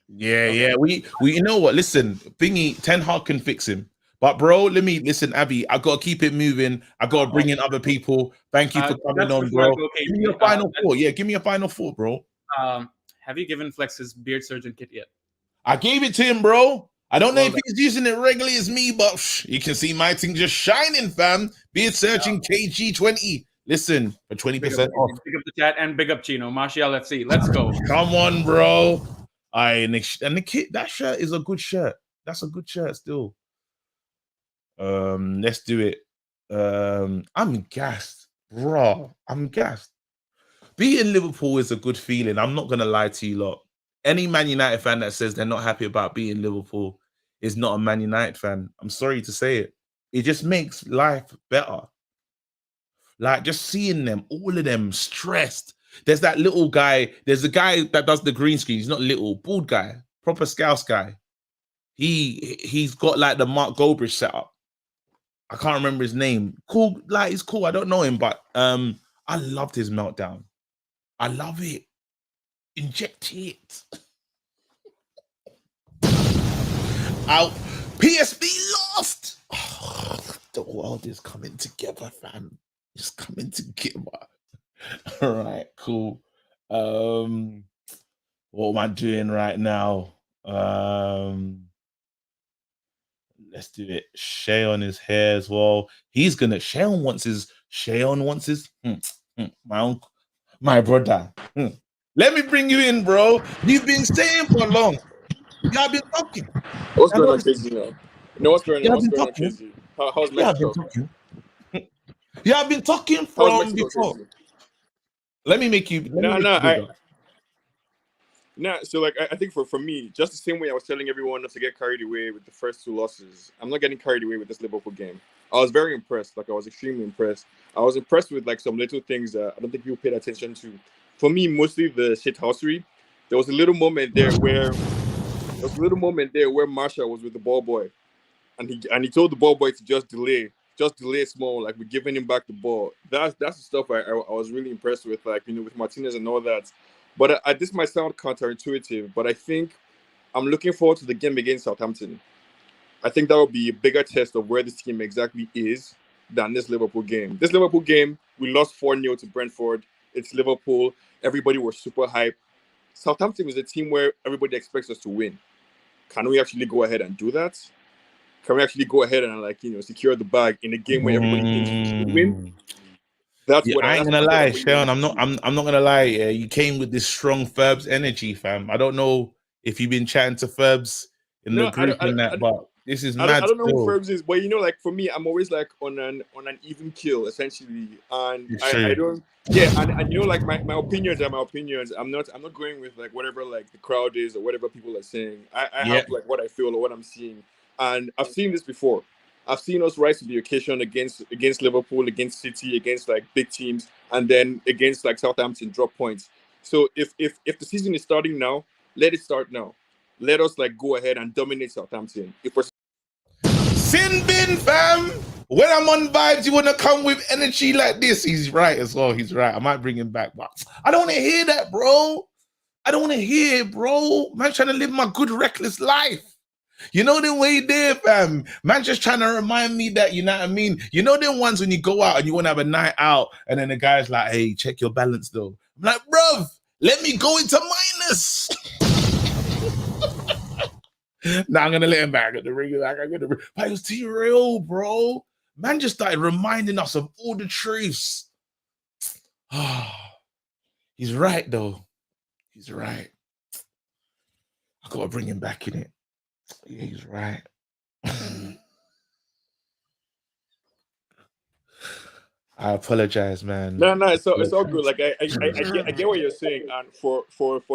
Yeah. We you know what? Listen, Thingy, Ten Hag can fix him. But bro, listen, Abby, I gotta keep it moving. I gotta bring in other people. Thank you for coming on, bro. Give me a final thought. Yeah, give me a final thought, bro. Have you given Flex his beard surgeon kit yet? I gave it to him, bro. I don't know if he's using it regularly as me, but you can see my thing just shining, fam. Beard surgeon KG20. Listen, for 20% off. Big up the chat and big up Chino. Martial FC. Let's go. Come on, bro. And the kit, that shirt is a good shirt. That's a good shirt still. Let's do it. I'm gassed, bro. I'm gassed. Beating Liverpool is a good feeling. I'm not gonna lie to you lot. Any Man United fan that says they're not happy about beating Liverpool is not a Man United fan. I'm sorry to say it. It just makes life better. Like just seeing them, all of them stressed. There's that little guy. There's a guy that does the green screen. He's not little, bald guy, proper Scouse guy. He's got like the Mark Goldbridge setup. I can't remember his name. Cool, like he's cool. I don't know him, but I loved his meltdown. I love it. Inject it. Out. PSV lost. Oh, the world is coming together, fam. It's coming together. All right, cool. What am I doing right now? Let's do it. Shayon is here as well. He's gonna. Shayon wants his. My uncle, my brother. Let me bring you in, bro. You've been staying for long. Y'all been talking. What's I going on, noticed KZ now? No, what's going on? y'all What's been going on, talking. KZ? How's Y'all been Mexico? talking. Y'all been talking How's from Mexico, before. KZ? Let me make you No, no, bigger. So like I think for me, just the same way I was telling everyone not to get carried away with the first 2 losses, I'm not getting carried away with this Liverpool game. I was very impressed. Like I was extremely impressed. I was impressed with like some little things that I don't think people paid attention to. For me, mostly the shithousery. There was a little moment there where Marshall was with the ball boy, and he told the ball boy to just delay small, like we're giving him back the ball. That's the stuff I was really impressed with, like with Martinez and all that. But this might sound counterintuitive, but I think I'm looking forward to the game against Southampton. I think that will be a bigger test of where this team exactly is than this Liverpool game. This Liverpool game, we lost 4-0 to Brentford. It's Liverpool. Everybody was super hyped. Southampton is a team where everybody expects us to win. Can we actually go ahead and do that? Can we actually go ahead and secure the bag in a game where everybody thinks we should win? That's Yeah, what I ain't that's gonna what lie, I'm really Sharon. I'm not gonna lie. Yeah, you came with this strong Ferbs energy, fam. I don't know if you've been chatting to Ferbs in the No, group and that, but this is I mad don't know who still. Ferbs is, but like for me, I'm always like on an even kill essentially, and It's I true. don't and like my opinions are my opinions. I'm not going with like whatever like the crowd is or whatever people are saying. I Yeah. have like what I feel or what I'm seeing, and I've seen this before. I've seen us rise to the occasion against Liverpool, against City, against like big teams, and then against like Southampton drop points. So if the season is starting now, let it start now. Let us like go ahead and dominate Southampton. If we're Sin bin, fam. When I'm on vibes, you wanna come with energy like this. He's right as well. He's right. I might bring him back, but I don't want to hear that, bro. I don't want to hear it, bro. Man, trying to live my good reckless life. You know the way there, fam. Man, just trying to remind me that, you know what I mean? You know them ones when you go out and you want to have a night out, and then the guy's like, "Hey, check your balance, though." I'm like, bruv, let me go into minus. Now I'm gonna let him back. I'm gonna bring it back. But it was too real, bro. Man just started reminding us of all the truths. He's right, though. He's right. I gotta bring him back in it. Yeah, he's right. I apologize, man. no, it's all good. Like I get what you're saying, and for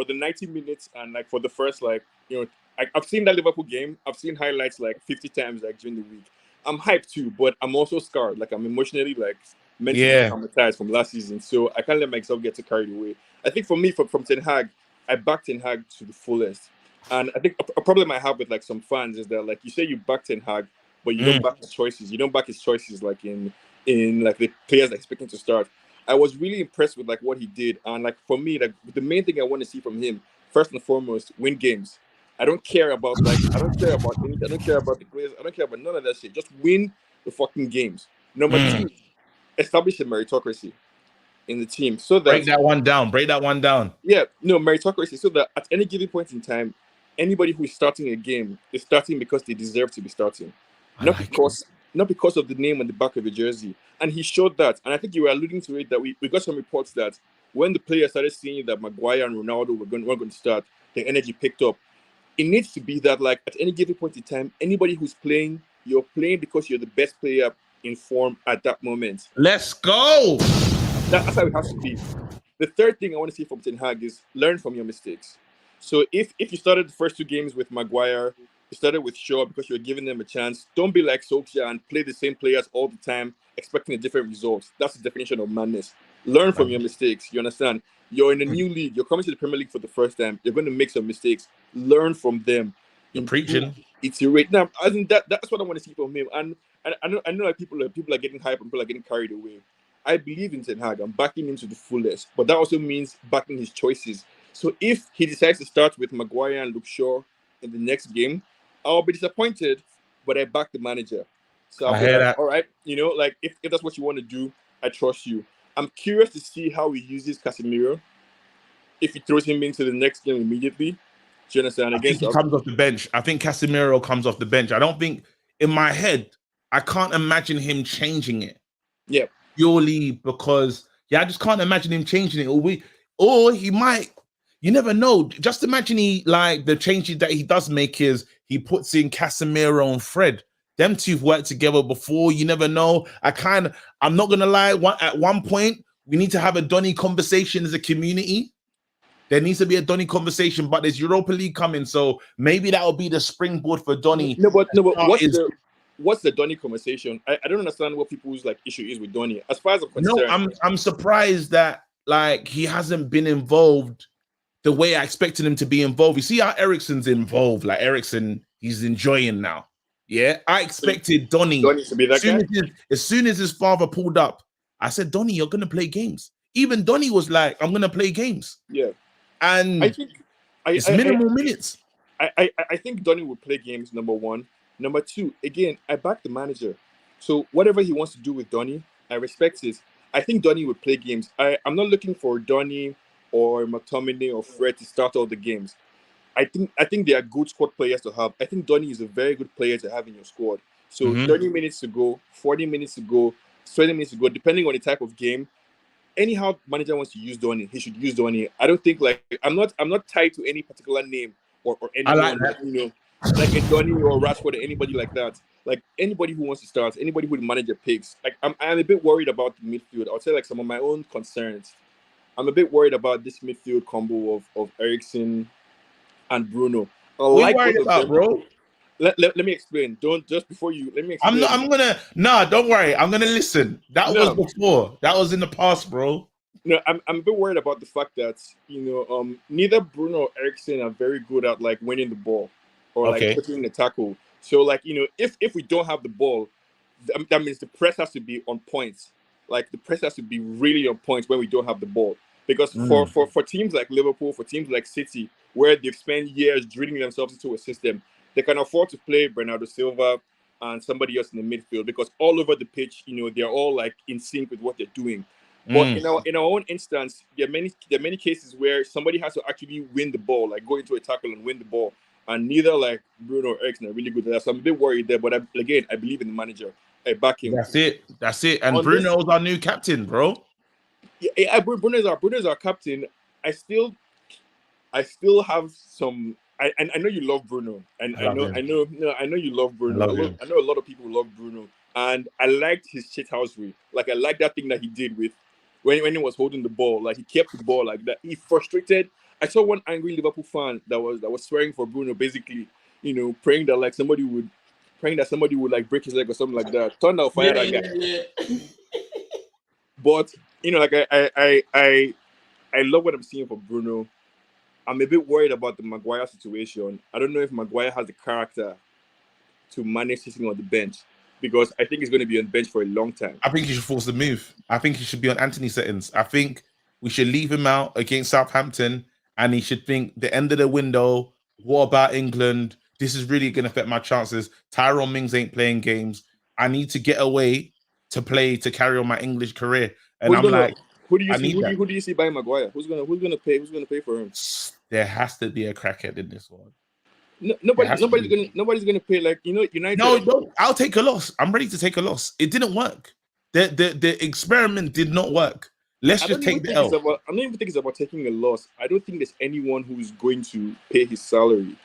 the 90 minutes and like for the first I've seen that Liverpool game. I've seen highlights like 50 times like during the week. I'm hyped too, but I'm also scarred. Like I'm emotionally like mentally traumatized from last season, so I can't let myself get too carried away. I think for me, from Ten Hag, I backed Ten Hag to the fullest, and I think a problem I have with like some fans is that like you say you back Ten Hag, but you don't back his choices. You don't back his choices like in like the players that expecting to start. I was really impressed with like what he did, and like for me, like the main thing I want to see from him, first and foremost, win games. I don't care about the Glazers. I don't care about none of that shit. Just win the fucking games. Number 2, establish a meritocracy in the team so that break that one down. meritocracy so that at any given point in time, anybody who is starting a game is starting because they deserve to be starting, not because of the name on the back of the jersey. And he showed that. And I think you were alluding to it that we got some reports that when the players started seeing that Maguire and Ronaldo were going to start, the energy picked up. It needs to be that like at any given point in time, anybody who's playing, you're playing because you're the best player in form at that moment. Let's go. That's how it has to be. The third thing I want to see from Ten Hag is learn from your mistakes. So if you started the first 2 games with Maguire, you started with Shaw because you're giving them a chance, don't be like Solskjaer and play the same players all the time, expecting a different result. That's the definition of madness. Learn from your mistakes. You understand? You're in a new league. You're coming to the Premier League for the first time. You're going to make some mistakes. Learn from them. You're preaching. Iterate. Now, I think that's what I want to see from him. And I know like people are getting hyped and people are getting carried away. I believe in Ten Hag. I'm backing him to the fullest. But that also means backing his choices. So if he decides to start with Maguire and Luke Shaw in the next game, I'll be disappointed, but I back the manager. So I'll be like, that. All right, like if that's what you want to do, I trust you. I'm curious to see how he uses Casemiro. If he throws him into the next game immediately, do you understand? I think he comes off the bench. I think Casemiro comes off the bench. I don't think in my head, I can't imagine him changing it. Yeah. Purely because I just can't imagine him changing it. Or he might. You never know. Just imagine the changes that he does make is he puts in Casemiro and Fred. Them two've worked together before. You never know. I'm not gonna lie. At one point, we need to have a Donny conversation as a community. There needs to be a Donny conversation, but there's Europa League coming, so maybe that will be the springboard for Donny. No, but what's the Donny conversation? I don't understand what people's issue is with Donny. As far as I'm concerned, I'm surprised that he hasn't been involved the way I expected him to be involved. You see how Eriksen's involved. Like Eriksen, he's enjoying now. Yeah, I expected Donny to be that guy. As soon as his father pulled up, I said, Donny, you're gonna play games. Even Donny was like, I'm gonna play games. Yeah. And I think it's minimal minutes. I think Donny will play games, number one. Number two, again, I back the manager. So whatever he wants to do with Donny, I respect it. I think Donny would play games. I'm not looking for Donny or McTominay or Fred to start all the games. I think they are good squad players to have. I think Donny is a very good player to have in your squad. So 30 minutes to go, 40 minutes to go, 20 minutes to go, depending on the type of game. Anyhow, manager wants to use Donny, he should use Donny. I don't think I'm not tied to any particular name or anyone. I like that. Like a Donny or Rashford or anybody like that. Like anybody who wants to start, anybody who the manager picks. Like I'm a bit worried about the midfield. I'll say some of my own concerns. I'm a bit worried about this midfield combo of Eriksen and Bruno. What are you worried about, bro? Let me explain. Don't just before you let me explain. Don't worry. I'm gonna listen. That was before. That was in the past, bro. No, I'm a bit worried about the fact that neither Bruno or Eriksen are very good at winning the ball or putting the tackle. So if we don't have the ball, that means the press has to be on points. Like the press has to be really on points when we don't have the ball. Because for teams like Liverpool, for teams like City, where they've spent years drilling themselves into a system, they can afford to play Bernardo Silva and somebody else in the midfield because all over the pitch, they're all in sync with what they're doing. But in our own instance, there are many cases where somebody has to actually win the ball, go into a tackle and win the ball. And neither Bruno or Eriksen are really good at that. So I'm a bit worried there. But I believe in the manager. I back him. That's it. And Bruno's our new captain, bro. Yeah, Bruno's our captain. I still have some. I know you love Bruno, and I know you love Bruno. I know a lot of people love Bruno, and I liked his shithousery. I like that thing that he did with when he was holding the ball. He kept the ball like that. He frustrated. I saw one angry Liverpool fan that was swearing for Bruno, basically, praying that somebody would break his leg or something like that. Turned out fire that guy. But I love what I'm seeing for Bruno. I'm a bit worried about the Maguire situation. I don't know if Maguire has the character to manage sitting on the bench because I think he's going to be on the bench for a long time. I think he should force the move. I think he should be on Anthony settings. I think we should leave him out against Southampton and he should think the end of the window, what about England? This is really going to affect my chances. Tyrone Mings ain't playing games. I need to get away to carry on my English career. And who do you see buying Maguire? Who's gonna pay for him? There has to be a crackhead in this one. Nobody's gonna pay United. No, I'll take a loss. I'm ready to take a loss. It didn't work. The experiment did not work. Let's just take the L. I don't even think it's about taking a loss. I don't think there's anyone who's going to pay his salary.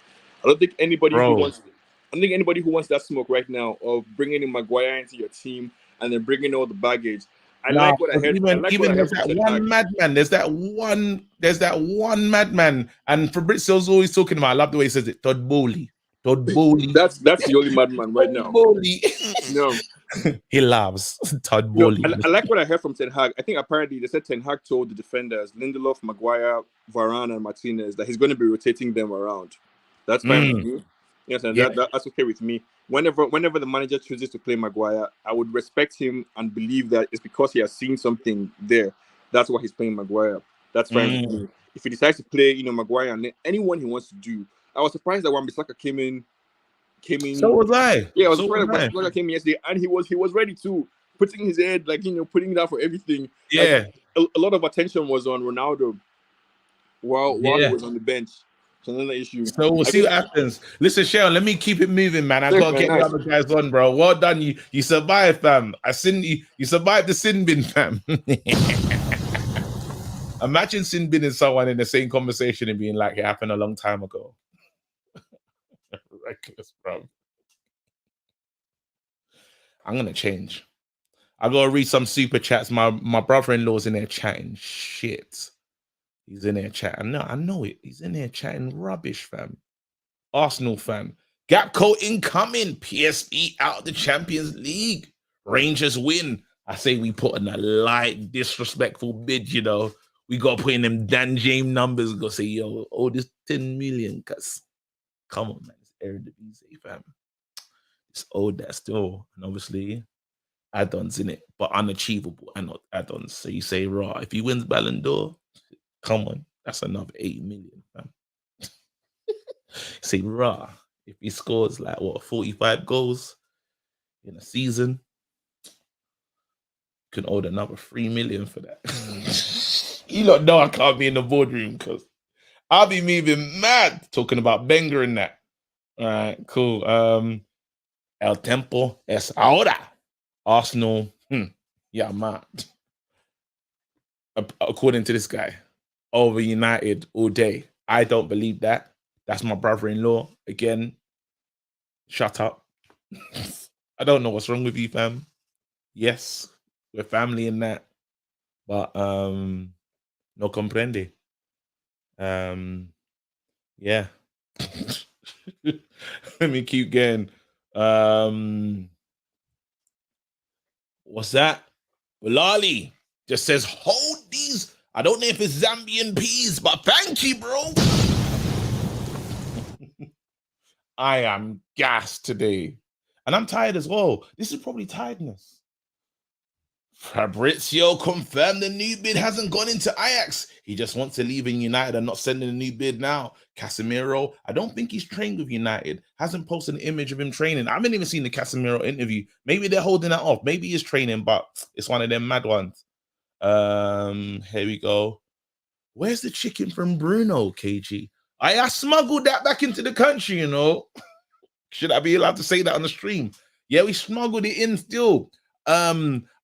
I don't think anybody who wants that smoke right now of bringing in Maguire into your team and then bringing all the baggage. There's that one madman, and Fabrizio's always talking about. I love the way he says it. Todd Bowley. That's the only madman right now. No, he loves Todd Bowley. I like what I heard from Ten Hag. I think apparently they said Ten Hag told the defenders Lindelof, Maguire, Varane, and Martinez that he's going to be rotating them around. That's fine with me. Yes, and that's okay with me. Whenever the manager chooses to play Maguire, I would respect him and believe that it's because he has seen something there. That's why he's playing Maguire. That's fine with me. If he decides to play, Maguire and anyone he wants to do, I was surprised that Wan-Bissaka came in. So was I. Yeah, I was surprised that Wan-Bissaka came in yesterday, and he was ready to putting his head putting it down for everything. Yeah, a lot of attention was on Ronaldo while he was on the bench. It's another issue. So we'll see what happens. Listen, Sharon, let me keep it moving, man. I gotta get the other guys on, bro. Well done, you survived, fam. You survived the sin bin, fam. Imagine sin binning someone in the same conversation and being like, it happened a long time ago. Reckless, bro. I'm gonna change. I gotta read some super chats. My brother-in-law's in there chatting shit. He's in there chatting. I know it. He's in there chatting rubbish, fam. Arsenal fan. Gapco incoming. PSV out of the Champions League. Rangers win. I say we put in a light, disrespectful bid, you know. We got to put in them Dan James numbers. Go say, yo, oh, this 10 million. Cause come on, man. It's Eredivisie, fam. It's old that still. And obviously, add-ons in it, but unachievable and not add-ons. So you say, raw. If he wins Ballon d'Or, come on. That's another 8 million, fam. Say, raw. If he scores like, 45 goals in a season, you can order another 3 million for that. You lot know I can't be in the boardroom because I'll be moving mad talking about Wenger and that. All right, cool. El tiempo es ahora. Arsenal, yeah, mad. According to this guy, over United all day. I don't believe that. That's my brother-in-law. Again, shut up. I don't know what's wrong with you, fam. Yes, we're family in that. But no comprende. Yeah. Let me keep going. What's that? Bilali just says, hold these. I don't know if it's Zambian peas, but thank you, bro. I am gassed today. And I'm tired as well. This is probably tiredness. Fabrizio confirmed the new bid hasn't gone into Ajax. He just wants to leave in United and not sending a new bid now. Casemiro, I don't think he's trained with United. Hasn't posted an image of him training. I haven't even seen the Casemiro interview. Maybe they're holding that off. Maybe he's training, but it's one of them mad ones. Here we go. Where's the chicken from Bruno, KG? I smuggled that back into the country, you know. Should I be allowed to say that on the stream? Yeah, we smuggled it in still.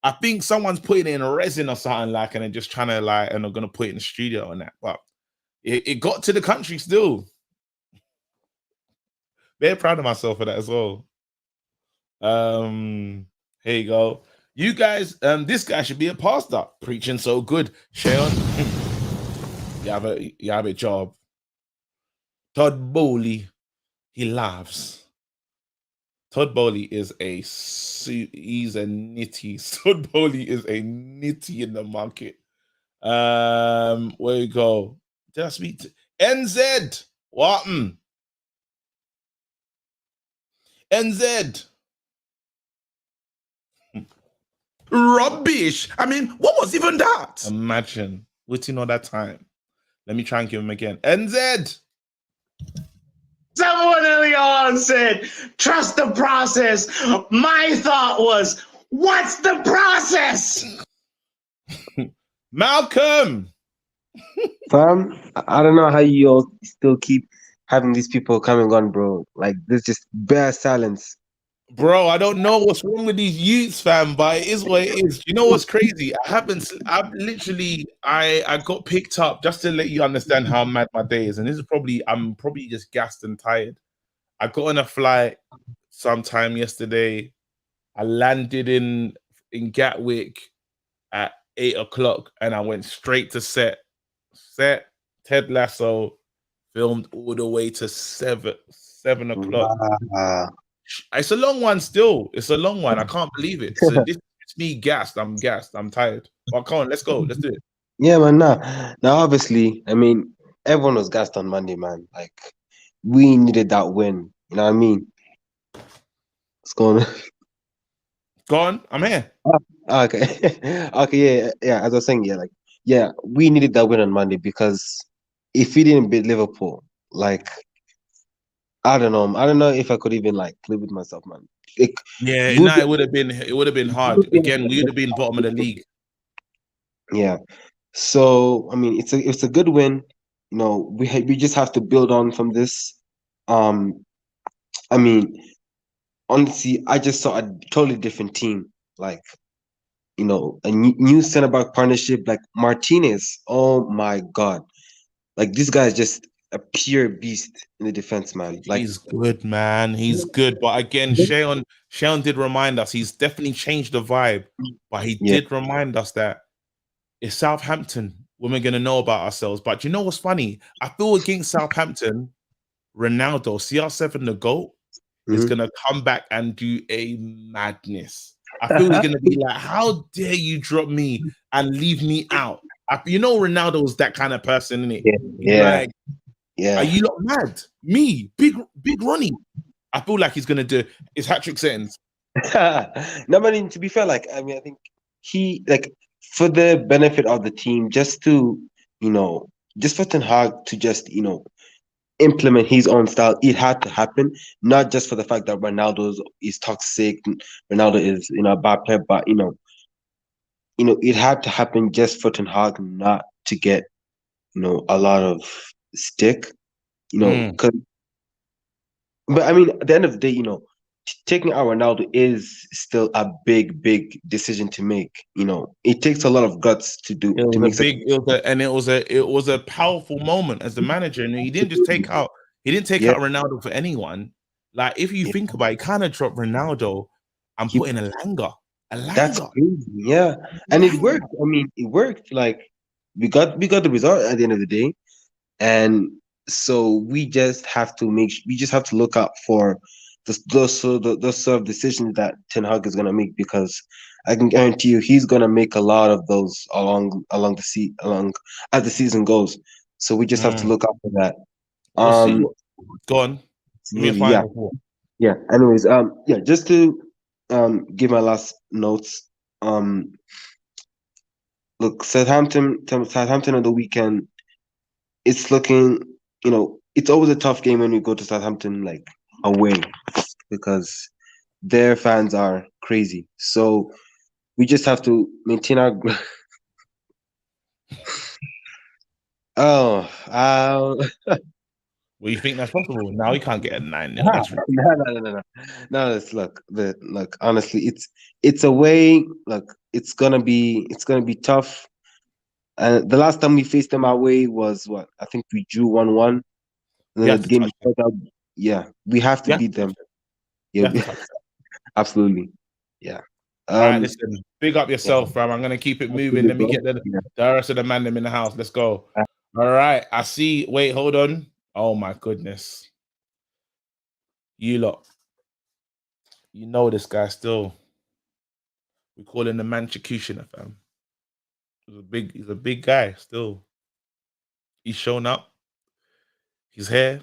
I think someone's putting it in a resin or something like, and they're just trying to like, and they're gonna put it in the studio and that. But it got to the country still. Very proud of myself for that as well. Here you go. You guys, this guy should be a pastor. Preaching so good. Sharon, you have a job. Todd Bowley, he laughs. Todd Bowley is he's a nitty. Todd Bowley is a nitty in the market. Where you go? Did I speak to NZ? What? NZ. Rubbish. I mean, what was even that? Imagine waiting all that time. Let me try and give him again. NZ. Someone early on said, trust the process. My thought was, what's the process? Malcolm. Fam, I don't know how you all still keep having these people coming on, bro. Like, there's just bare silence. Bro, I don't know what's wrong with these youths, fam, but it is what it is. You know what's crazy? I got picked up, just to let you understand how mad my day is. And this is I'm probably just gassed and tired. I got on a flight sometime yesterday. I landed in Gatwick at 8 o'clock and I went straight to set. Ted Lasso, filmed all the way to 7 o'clock. Wow. It's a long one still. It's a long one. I can't believe it. So this is me gassed. I'm gassed. I'm tired. Well, come on, let's go. Let's do it. Yeah, man. Now, obviously, I mean, everyone was gassed on Monday, man. Like, we needed that win. You know what I mean? What's going on? Go on. I'm here. Okay. Okay, yeah. As I was saying, yeah, we needed that win on Monday because if we didn't beat Liverpool, like, I don't know if I could even like live with myself, man. It would have been hard. Again, we would have been bottom of the league. Yeah. So I mean, it's a good win. we just have to build on from this. I mean, honestly, I just saw a totally different team. Like, a new center back partnership, like Martinez. Oh my God. Like, this guy is just a pure beast in the defense, man. Like, He's good, man. He's good. But again, Shayon did remind us he's definitely changed the vibe. But he yeah. did remind us that it's Southampton when we're gonna know about ourselves. But you know what's funny? I feel against Southampton, Ronaldo, CR7 the GOAT, is Mhm. gonna come back and do a madness. I feel he's gonna be like, how dare you drop me and leave me out? Ronaldo's that kind of person, isn't he? Yeah. He's Yeah. like, are Yeah. you not mad? Me, big Ronnie. I feel like he's gonna do his hat-trick settings. No, but I mean, to be fair, like, I mean, I think he, like, for the benefit of the team, just for Ten Hag to just, implement his own style, it had to happen, not just for the fact that Ronaldo is toxic, Ronaldo is, a bad player, but, it had to happen just for Ten Hag not to get, a lot of stick, Mm. 'cause but I mean, at the end of the day, taking out Ronaldo is still a big, big decision to make. It takes a lot of guts It to was a make such. big, it was a powerful moment as the manager, and he didn't take Yeah, out Ronaldo for anyone. Like if you yeah. think about it, he kind of dropped Ronaldo and He, put in a Langa, that's crazy. Yeah, and it Langa. worked. I mean, it worked. Like, we got the result at the end of the day, and so we just have to look out for those sort of decisions that Ten Hag is gonna make, because I can guarantee you he's gonna make a lot of those along as the season goes. So we just have to Mm. look out for that. We'll see. Um, Go on. Give me a Absolutely, yeah, final thought. yeah. Anyways, yeah, just to give my last notes. Um, Look, Southampton on the weekend. It's looking, it's always a tough game when we go to Southampton, like, away, because their fans are crazy. So we just have to maintain our. Oh, Well, you think that's possible? Now he can't get a 9-0. no, That's ridiculous. no. No, look. Honestly, it's a way. Look, it's gonna be tough. And the last time we faced them away was what? I think we drew 1-1. And You then have the to game touch them. before that, yeah, we have to You have to beat them. touch them. You Yeah, have to touch them. absolutely. Yeah. All right, listen. Big up Yeah, yourself, fam. I'm gonna keep it moving. absolutely, Let me bro. get the Yeah. rest of the man them in the house. Let's go. All right. I see. Wait, hold on. Oh my goodness. You lot. You know this guy still. We call him the Manchecutioner, fam. He's a big guy still. He's shown up. He's here.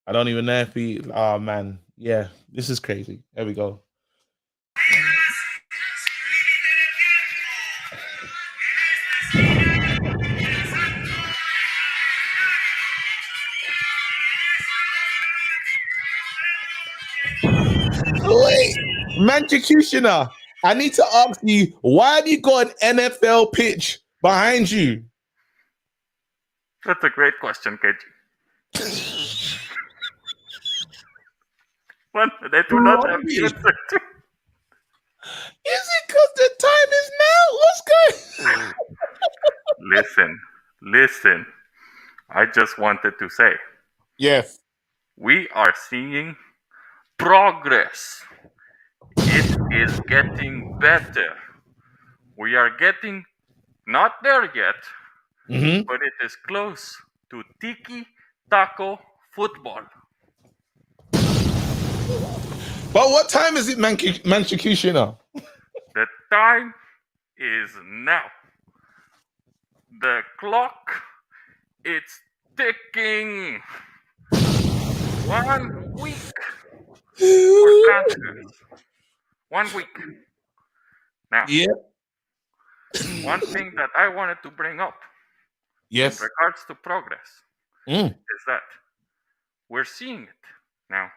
I don't even know if oh man. Yeah, this is crazy. There we go. Wait, Manchecutioner. I need to ask you, why have you got an NFL pitch behind you? That's a great question, KG. One that I do not have the Rubbish. answer to. Is it because the time is now? What's going? Listen. I just wanted to say Yes. we are seeing progress. It is getting better. We are getting not there yet, Mm-hmm. but it is close to tiki taco football. But what time is it, Manchecutioner? The time is now. The clock, it's ticking. 1 week for transfers. 1 week. Now, Yeah. one thing that I wanted to bring up in Yes. regards to progress Mm. is that we're seeing it. Now,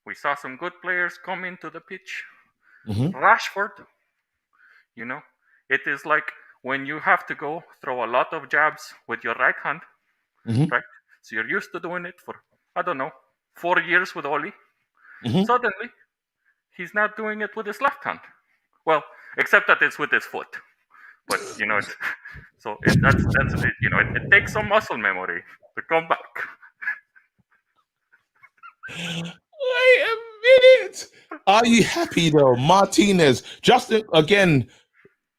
we saw some good players come into the pitch. Mm-hmm. Rashford, it is like when you have to go throw a lot of jabs with your right hand, right? So you're used to doing it for, I don't know, 4 years with Oli. Suddenly, he's not doing it with his left hand. Well, except that it's with his foot. But it's, so that's it, it takes some muscle memory to come back. Wait a minute. Are you happy though, Martinez? Just again,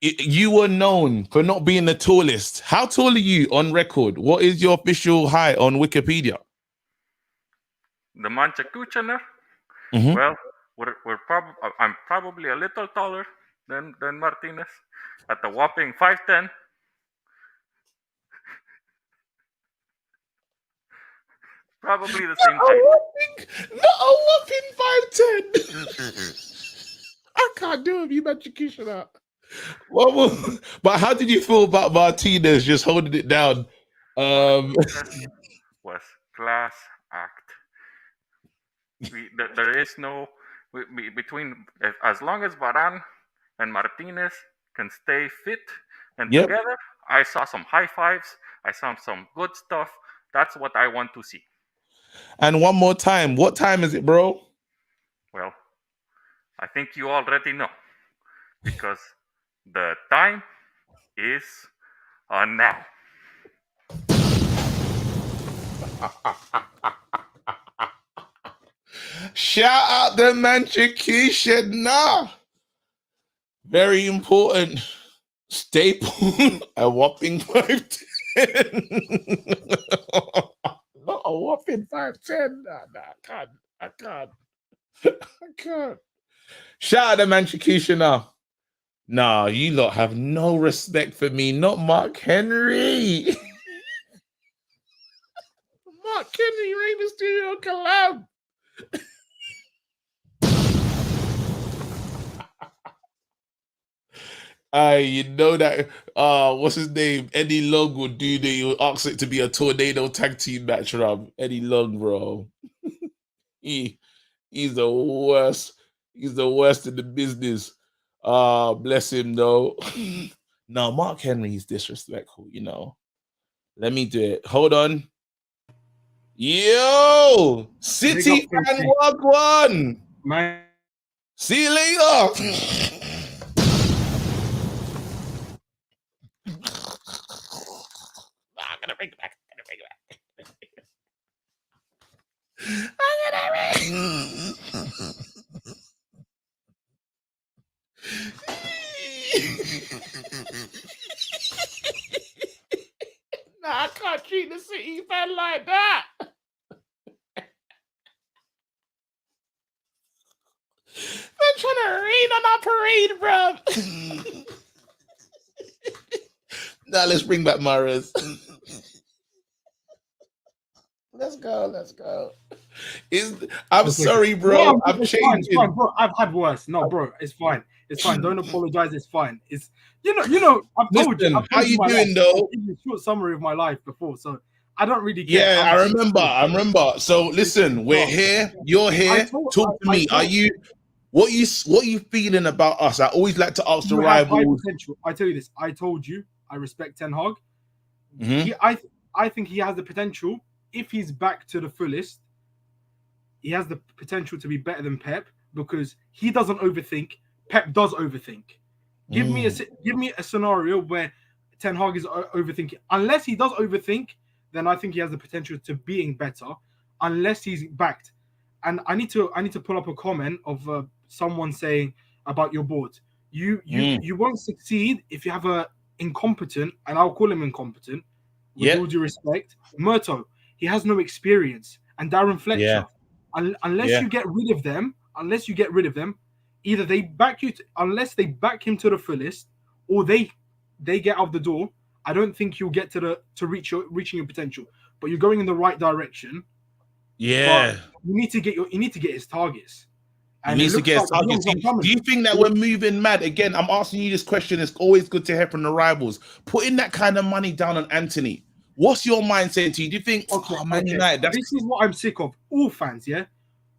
you were known for not being the tallest. How tall are you on record? What is your official height on Wikipedia? The Manchakuchener. Well, I'm probably a little taller than Martinez, at the whopping 5'10". Probably the same height. Not a whopping 5'10". I can't do it. You mentioned Kishana. Well, but how did you feel about Martinez just holding it down? Was class act. There is no between, as long as Varane and Martinez can stay fit and together. I saw some high fives. I saw some good stuff. That's what I want to see. And one more time, what time is it, bro? Well, I think you already know, because the time is now. Shout out the Manchester now. Very important staple. A whopping 5'10". Not a whopping 5'10". Nah, I can't. Shout out to Manchester now. Nah, you lot have no respect for me. Not Mark Henry. Mark Henry, Rey Mysterio collab. You know that what's his name? Eddie Long would do that. He would ask it to be a tornado tag team match, Rob. Eddie Long, bro. He's the worst. He's the worst in the business. Bless him though. No, Mark Henry is disrespectful, Let me do it. Hold on. Yo, City fan walk one. Man. See you later. I'm gonna bring it back. Nah, I can't treat the City fan like that. They're trying to rain on our parade, bro. Now let's bring back Mahrez. Let's go. I'm sorry, bro. No, I'm changing. Fine, it's fine, bro. I've had worse. No, bro, it's fine. It's fine. Don't apologize. It's fine. It's you know. I've told you. How you doing though? I'll give you a short summary of my life before, so I don't really care. Yeah, I remember. So listen, we're here. You're here. Talk to me. What you feeling about us? I always like to ask the rivals. I tell you this. I told you. I respect Ten Hag. I think he has the potential. If he's back to the fullest, he has the potential to be better than Pep because he doesn't overthink. Pep does overthink. Give me a scenario where Ten Hag is overthinking. Unless he does overthink, then I think he has the potential to being better. Unless he's backed, and I need to pull up a comment of someone saying about your board. You won't succeed if you have a incompetent, and I'll call him incompetent. With all due respect, Murto. He has no experience, and Darren Fletcher. Unless you get rid of them, either they back you, unless they back him to the fullest, or they get out the door. I don't think you'll get to reaching your potential. But you're going in the right direction. Yeah, but you need to get his targets. And he needs to get his targets. Do you think that we're moving mad? Again, I'm asking you this question. It's always good to hear from the rivals. Putting that kind of money down on Anthony. What's your mindset to you? Do you think, Man United? This is what I'm sick of. All fans,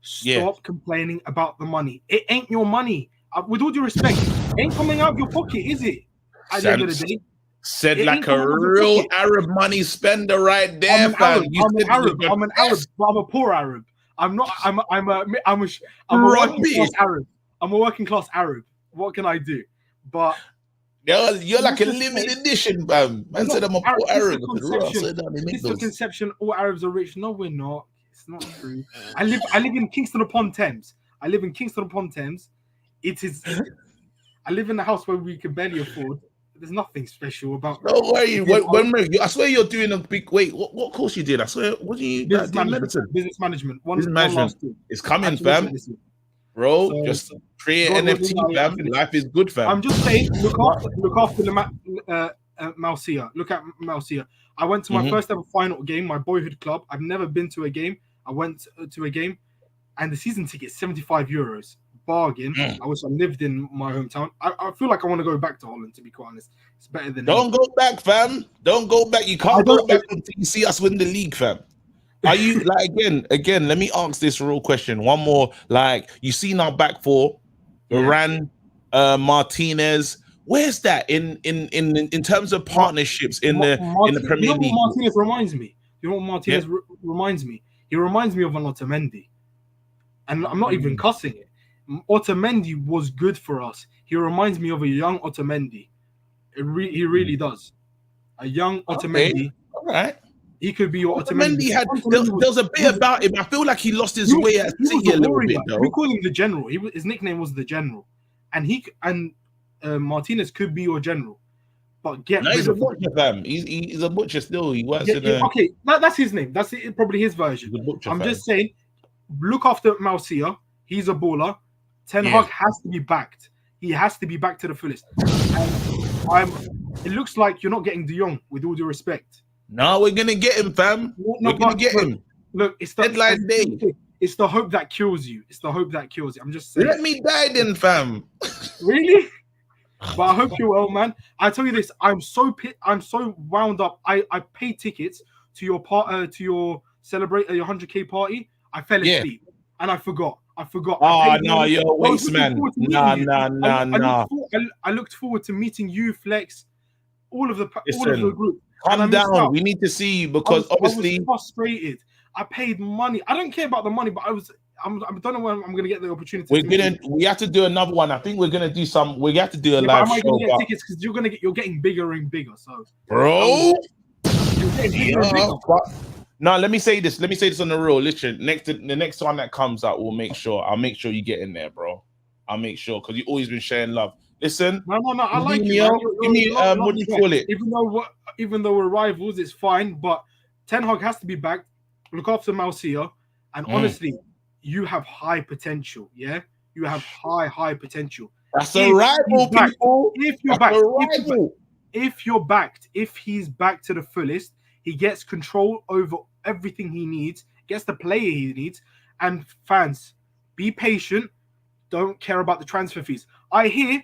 stop complaining about the money. It ain't your money. With all due respect, it ain't coming out of your pocket, is it? At the end of the day, Said It like ain't a coming out of your real pocket. Arab money spender right there, I'm an fam. Arab. You I'm an said it Arab. was I'm an the Arab, best. but I'm a poor Arab. I'm not. I'm a working class Rubbish. Arab. I'm a working class Arab. What can I do? But You're like a let's just limited say edition, fam. we're Man said not. I'm a poor This is Arab. the I said, "Right, conception. so down the This is the niggles." conception. All Arabs are rich. No, we're not. It's not true. I live in Kingston upon Thames. I live in Kingston upon Thames. It is. I live in a house where we can barely afford. There's nothing special about. Don't worry. I swear you're doing a big. Wait, what course you did? I swear. What do you Business do? management. Medicine. Business management. Business One management. last thing. It's I coming, have to finish fam. it this year. Bro, So, just create God willing, NFT, I'll fam. finish. Life is good, fam. I'm just saying, look after the Malcia. Look at Malcia. I went to my first ever final game, my boyhood club. I've never been to a game. I went to a game, and the season ticket is €75. Bargain. I wish I lived in my hometown. I feel like I want to go back to Holland, to be quite honest. It's better than. Don't go back, fam. Don't go back. You can't go back until you see us win the league, fam. Are you like again? Let me ask this real question. One more. Like you seen our back four, Varane, Martinez. Where's that in terms of partnerships in the Premier League? You know what Martinez reminds me? You know what Martinez reminds me? He reminds me of an Otamendi, and I'm not even cussing it. Otamendi was good for us. He reminds me of a young Otamendi. He really does. A young Otamendi. All right. He could be your Otamendi. There was a bit about him. I feel like he lost his way at City a little bit, though. We call him the General. His nickname was the General, and Martinez could be your General, but he's a butcher, fam. He's a butcher still. He works in a... Okay, that's his name. That's probably his version. I'm just saying, look after Malcia. He's a baller. Ten Hag has to be backed. He has to be backed to the fullest. And it looks like you're not getting De Jong, with all due respect. No, we're gonna get him, fam. We're gonna get him. Look, it's the deadline day. It's the hope that kills you. It's the hope that kills you. I'm just saying. Let me die then, fam. Really? But I hope you're well, man. I tell you this, I'm so wound up. I paid tickets to your celebrate your 100K party. I fell asleep and I forgot. Oh no, you're a waste, man. Nah. I looked forward to meeting you, Flex, all of the group. Calm down. We need to see you because obviously I was frustrated. I paid money. I don't care about the money, but I don't know when I'm gonna get the opportunity. We have to do another one. I think we're gonna do some. We have to do a live show. Am I gonna get tickets because you're getting bigger and bigger. So, bro, you're getting bigger and bigger. No, let me say this. Let me say this on the real. Listen, the next one that comes out, I'll make sure you get in there, bro. I'll make sure because you've always been sharing love. Listen, no, I like you. Give me what do you call it? Even though we're rivals, it's fine. But Ten Hag has to be back. Look after Malcia, and honestly, you have high potential. Yeah, you have high potential. That's a rival, people. If you're backed, if he's back to the fullest, he gets control over everything he needs, gets the player he needs, and fans, be patient. Don't care about the transfer fees. I hear.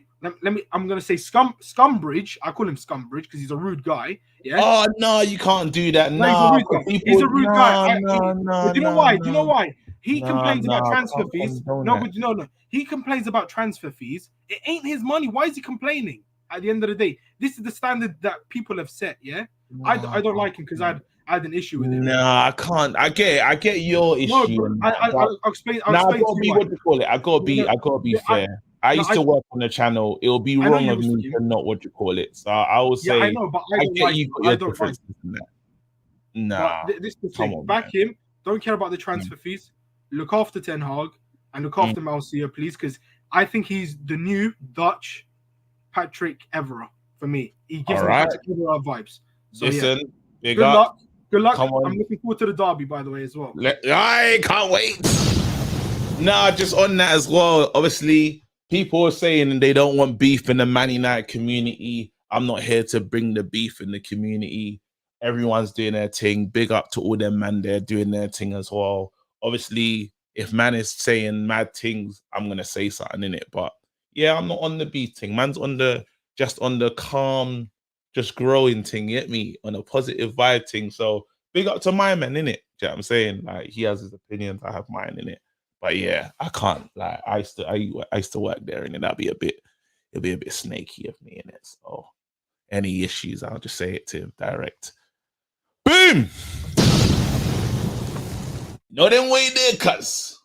I'm gonna say Scumbridge. I call him Scumbridge because he's a rude guy. Yeah. Oh no, you can't do that. No, he's a rude guy. Do you know why? Do you know why? He complains about transfer fees. No. He complains about transfer fees. It ain't his money. Why is he complaining? At the end of the day, this is the standard that people have set. Yeah. I don't like him because I had an issue with him. No, I can't. I get your issue. No, I'll explain. I gotta be what you call it. I gotta be fair. I used to work on the channel. It will be wrong of me to not what you call it. So I will say, I know, but I don't like that. Nah, this is the thing. Back him. Don't care about the transfer fees. Look after Ten Hag and look after Malcia, please, because I think he's the new Dutch Patrick Evra for me. He gives me Patrick Evra vibes. So listen, good luck. Good luck. I'm looking forward to the derby, by the way, as well. I can't wait. Nah, just on that as well. Obviously, people are saying they don't want beef in the Man United community. I'm not here to bring the beef in the community. Everyone's doing their thing. Big up to all them man there doing their thing as well. Obviously, if man is saying mad things, I'm gonna say something in it. But yeah, I'm not on the beef thing. Man's on the calm, just growing thing. Get me on a positive vibe thing. So big up to my man in it. Do you know what I'm saying? Like he has his opinions, I have mine in it. But yeah, I can't. Like I used to work there, and it'll be a bit snaky of me in it. So any issues, I'll just say it to him direct. Boom! No, them way there, cuz.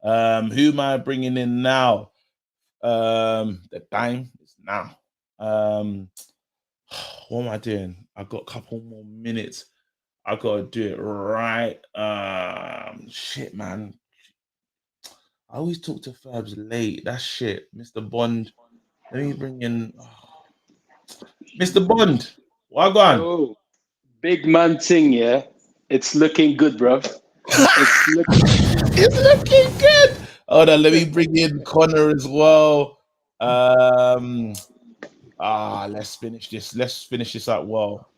Who am I bringing in now? The time is now. What am I doing? I've got a couple more minutes. I gotta do it right. Shit, man. I always talk to Fabs late. That's shit. Mr. Bond. Let me bring in Mr. Bond. What on? Yo, big man thing, yeah. It's looking good, bro. It's looking good. Hold on, let me bring in Connor as well. Let's finish this. Let's finish this up well.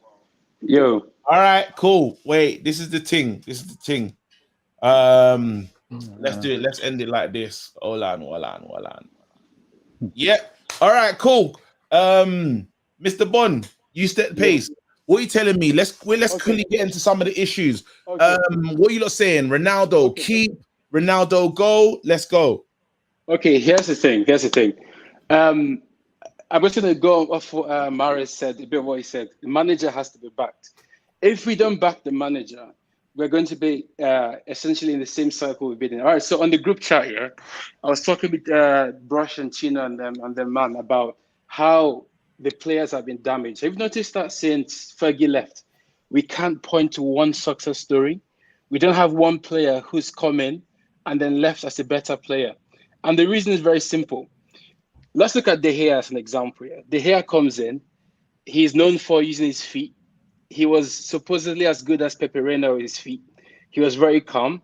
Yo. All right, cool. Wait, this is the thing. Let's do it. Let's end it like this. Hold on. Yeah. All right, cool. Mr. Bond, you set the pace. What are you telling me? Let's quickly get into some of the issues. What are you lot saying? Ronaldo keep, Ronaldo go. Let's go. Okay, here's the thing. I'm just gonna go off what Maris said, a bit of what he said. The manager has to be backed. If we don't back the manager, we're going to be essentially in the same cycle we've been in. All right, so on the group chat here, I was talking with Brush and Chino and them man about how the players have been damaged. Have you noticed that since Fergie left, we can't point to one success story? We don't have one player who's come in and then left as a better player. And the reason is very simple. Let's look at De Gea as an example here. De Gea comes in. He's known for using his feet. He was supposedly as good as Pepe Reina with his feet. He was very calm.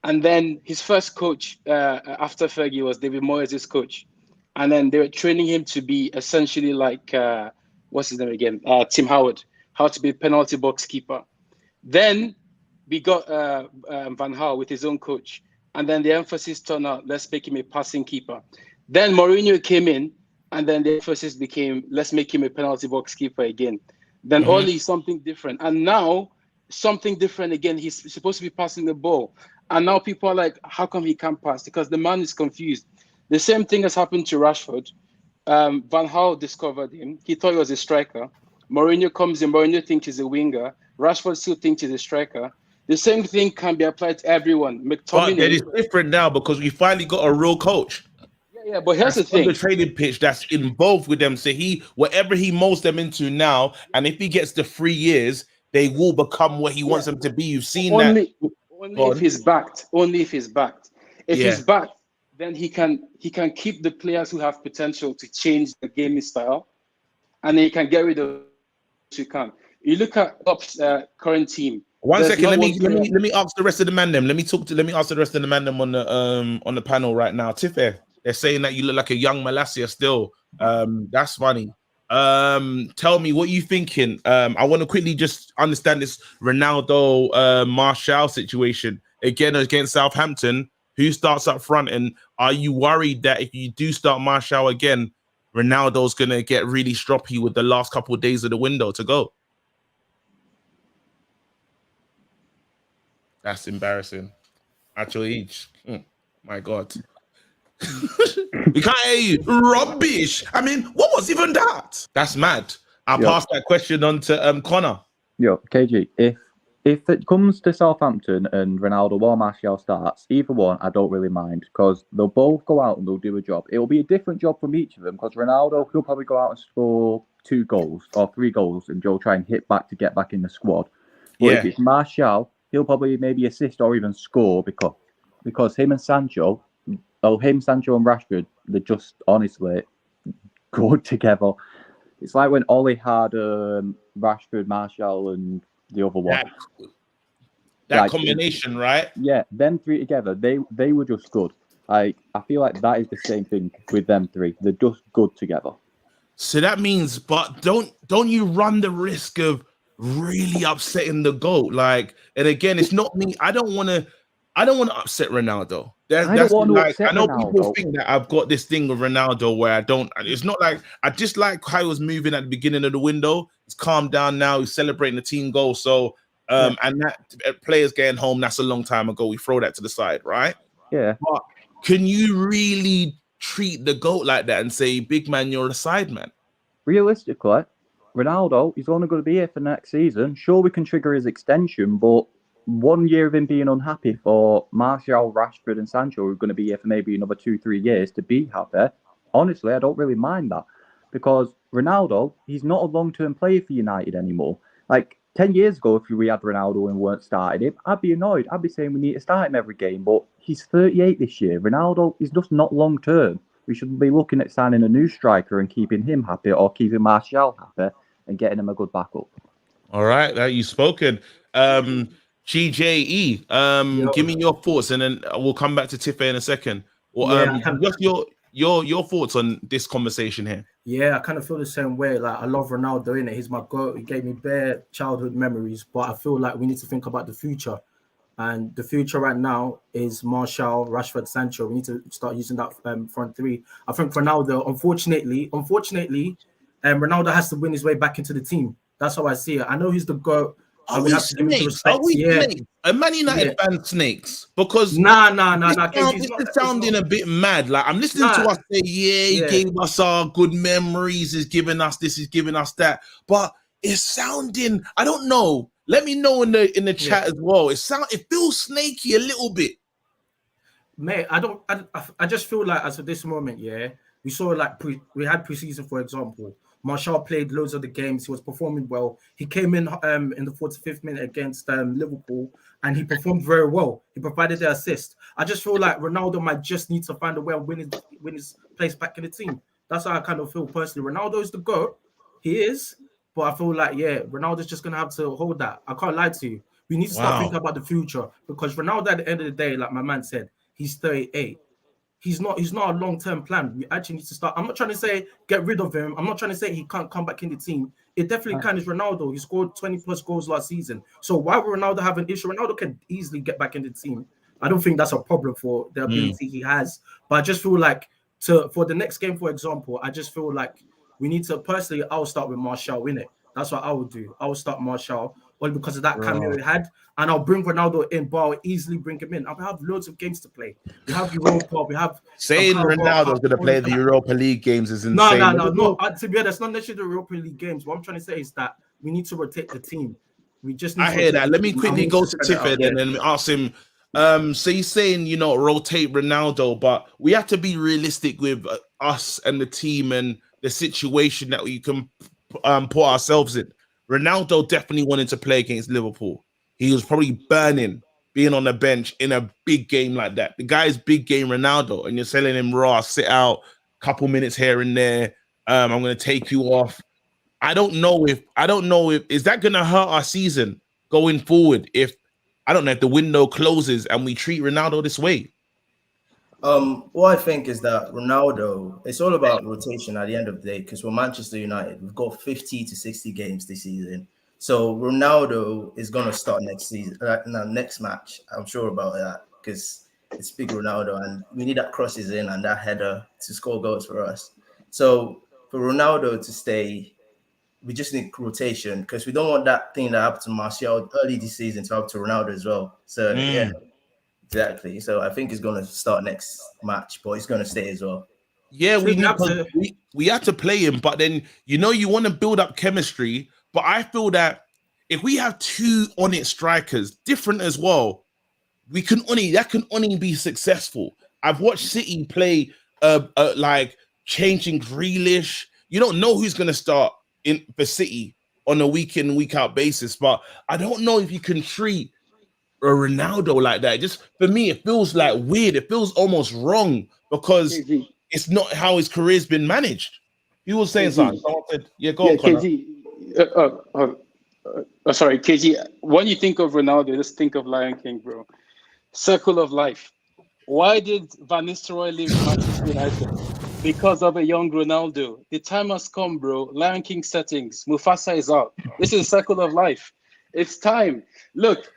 And then his first coach after Fergie was David Moyes' coach. And then they were training him to be essentially like, what's his name again? Tim Howard, how to be a penalty box keeper. Then we got Van Gaal with his own coach. And then the emphasis turned out, let's make him a passing keeper. Then Mourinho came in, and then the emphasis became, let's make him a penalty box keeper again. Then Oli, something different. And now, something different again. He's supposed to be passing the ball. And now people are like, how come he can't pass? Because the man is confused. The same thing has happened to Rashford. Van Gaal discovered him. He thought he was a striker. Mourinho comes in. Mourinho thinks he's a winger. Rashford still thinks he's a striker. The same thing can be applied to everyone. But it is different now because we finally got a real coach. Yeah, but here's the thing. On the training pitch that's involved with them. So whatever he molds them into now, and if he gets the 3 years, they will become what he wants them to be. You've seen only if he's backed. Only if he's backed. If he's backed, then he can keep the players who have potential to change the gaming style, and then he can get rid of those who can't. You look at Klopp's current team. One second, let me ask the rest of the man them. Let me ask the rest of the man them on the panel right now. Tiffy, they're saying that you look like a young Malasia still. That's funny. Tell me what you thinking. I want to quickly just understand this Ronaldo Martial situation again against Southampton. Who starts up front, and are you worried that if you do start Martial again, Ronaldo's gonna get really stroppy with the last couple of days of the window to go? That's embarrassing. Actually, my God. We can't hear you. Rubbish. I mean, what was even that? That's mad. I'll pass that question on to Connor. Yo, KG, if it comes to Southampton and Ronaldo or Martial starts, either one, I don't really mind because they'll both go out and they'll do a job. It'll be a different job from each of them because Ronaldo, he'll probably go out and score 2 goals or 3 goals and Joe try and hit back to get back in the squad. But if it's Martial, he'll probably maybe assist or even score because him, Sancho and Rashford, they're just honestly good together. It's like when Ollie had Rashford, Martial, and the other one. That combination, right? Yeah, them 3 together, they were just good. I feel like that is the same thing with them 3. They're just good together. So that means, but don't you run the risk of really upsetting the GOAT? Like, and again, it's not me. I don't want to upset Ronaldo. I know people think that I've got this thing with Ronaldo where I don't. It's not like I just like how he was moving at the beginning of the window. He's calmed down now. He's celebrating the team goal. So, and that players getting home, that's a long time ago. We throw that to the side, right? Yeah. But can you really treat the GOAT like that and say, big man, you're a side man? realistically, Ronaldo is only going to be here for next season. Sure, we can trigger his extension, but 1 year of him being unhappy for Martial, Rashford, and Sancho, who are going to be here for maybe another 2-3 years to be happy. Honestly, I don't really mind that because Ronaldo, he's not a long-term player for United anymore. Like 10 years ago, if we had Ronaldo and weren't starting him, I'd be annoyed. I'd be saying we need to start him every game, but he's 38 this year. Ronaldo is just not long-term. We should be looking at signing a new striker and keeping him happy or keeping Martial happy and getting him a good backup. All right, that you've spoken. GJE, give me your thoughts, and then we'll come back to Tiffany in a second. Or just your thoughts on this conversation here. Yeah, I kind of feel the same way. Like, I love Ronaldo, innit? He's my goat. He gave me bare childhood memories, but I feel like we need to think about the future. And the future right now is Martial, Rashford, Sancho. We need to start using that front three. I think Ronaldo, unfortunately, Ronaldo has to win his way back into the team. That's how I see it. I know he's the GOAT. Are we snakes? Are we snakes? Are Man United fans snakes? Because nah. This is sounding a bit mad. Like, I'm listening to us say, he gave us our good memories, he's giving us this, he's giving us that. But it's sounding, I don't know. Let me know in the chat as well. It feels snaky a little bit. Mate, I just feel like as of this moment, we saw like we had preseason, for example. Martial played loads of the games. He was performing well. He came in the 45th minute against Liverpool, and he performed very well. He provided the assist. I just feel like Ronaldo might just need to find a way of win his place back in the team. That's how I kind of feel personally. Ronaldo is the GOAT. He is. But I feel like, Ronaldo's just going to have to hold that. I can't lie to you. We need to start thinking about the future, because Ronaldo, at the end of the day, like my man said, he's 38. He's not a long-term plan. We actually need to start. I'm not trying to say get rid of him. I'm not trying to say he can't come back in the team. It definitely can. Is Ronaldo. He scored 20+ goals last season. So why would Ronaldo have an issue? Ronaldo can easily get back in the team. I don't think that's a problem for the ability he has. But I just feel like for the next game, for example, I just feel like we need to, personally, I'll start with Martial, innit? That's what I would do. I will start Martial, only because of that cameo he had. And I'll bring Ronaldo in, but I'll easily bring him in. I'll have loads of games to play. We have Europa, we have... Saying Ronaldo's going to play the Europa League games is insane. No. To be honest, not necessarily the Europa League games. What I'm trying to say is that we need to rotate the team. We just need I hear that. Let me quickly go to Tiffany and then ask him. So he's saying, rotate Ronaldo, but we have to be realistic with us and the team and the situation that we can put ourselves in. Ronaldo definitely wanted to play against Liverpool. He was probably burning being on the bench in a big game like that. The guy's big game Ronaldo, and you're selling him raw, sit out, couple minutes here and there. I'm going to take you off. I don't know if is that going to hurt our season going forward if the window closes and we treat Ronaldo this way. What I think is that Ronaldo, it's all about rotation at the end of the day, because we're Manchester United. We've got 50 to 60 games this season. So Ronaldo is going to start next season, next match. I'm sure about that, because it's big Ronaldo, and we need that crosses in and that header to score goals for us. So for Ronaldo to stay, we just need rotation, because we don't want that thing that happened to Martial early this season to happen to Ronaldo as well. So exactly. So I think he's going to start next match, but he's going to stay as well. Yeah, we have to play him, but then you want to build up chemistry. But I feel that if we have two on it strikers, different as well, that can only be successful. I've watched City play like changing Grealish. You don't know who's going to start in for City on a week in, week out basis, but I don't know if you can treat a Ronaldo like that. Just for me, it feels like weird. It feels almost wrong, because it's not how his career's been managed. You were saying something. Someone said, go on, Connor. Sorry, KG. When you think of Ronaldo, just think of Lion King, bro. Circle of life. Why did Van Nistelrooy leave Manchester United? Because of a young Ronaldo. The time has come, bro. Lion King settings. Mufasa is out. This is a circle of life. It's time. Look,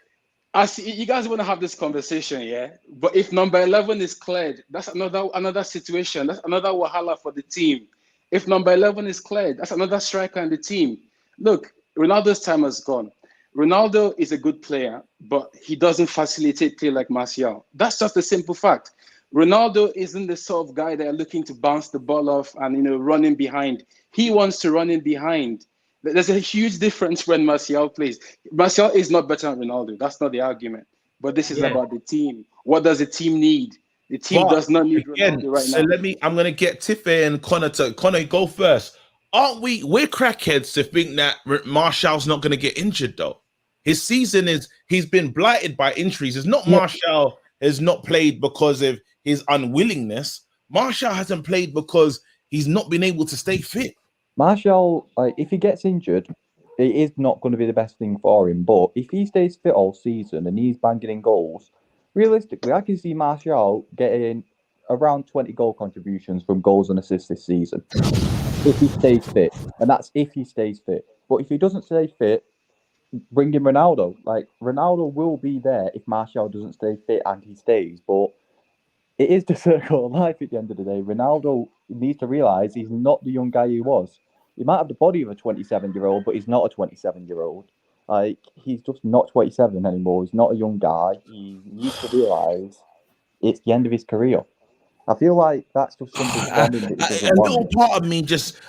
you guys want to have this conversation, yeah? But if number 11 is cleared, that's another situation. That's another wahala for the team. If number 11 is cleared, that's another striker in the team. Look, Ronaldo's time has gone. Ronaldo is a good player, but he doesn't facilitate play like Martial. That's just a simple fact. Ronaldo isn't the sort of guy that are looking to bounce the ball off and running behind. He wants to run in behind. There's a huge difference when Martial plays. Martial is not better than Ronaldo. That's not the argument. But this is about the team. What does the team need? The team does not need Ronaldo right so now. I'm gonna get Tiffany and Connor Connor, go first. We're crackheads to think that Martial's not gonna get injured though. His season he's been blighted by injuries. It's not Martial has not played because of his unwillingness. Martial hasn't played because he's not been able to stay fit. Martial, if he gets injured, it is not going to be the best thing for him. But if he stays fit all season and he's banging in goals, realistically, I can see Martial getting around 20 goal contributions from goals and assists this season if he stays fit. And that's if he stays fit. But if he doesn't stay fit, bring in Ronaldo. Like, Ronaldo will be there if Martial doesn't stay fit and he stays. But it is the circle of life at the end of the day. Ronaldo needs to realise he's not the young guy he was. He might have the body of a 27-year-old, but he's not a 27-year-old. Like, he's just not 27 anymore. He's not a young guy. He needs to realise it's the end of his career. I feel like that's just something from him that he doesn't A want. little part of me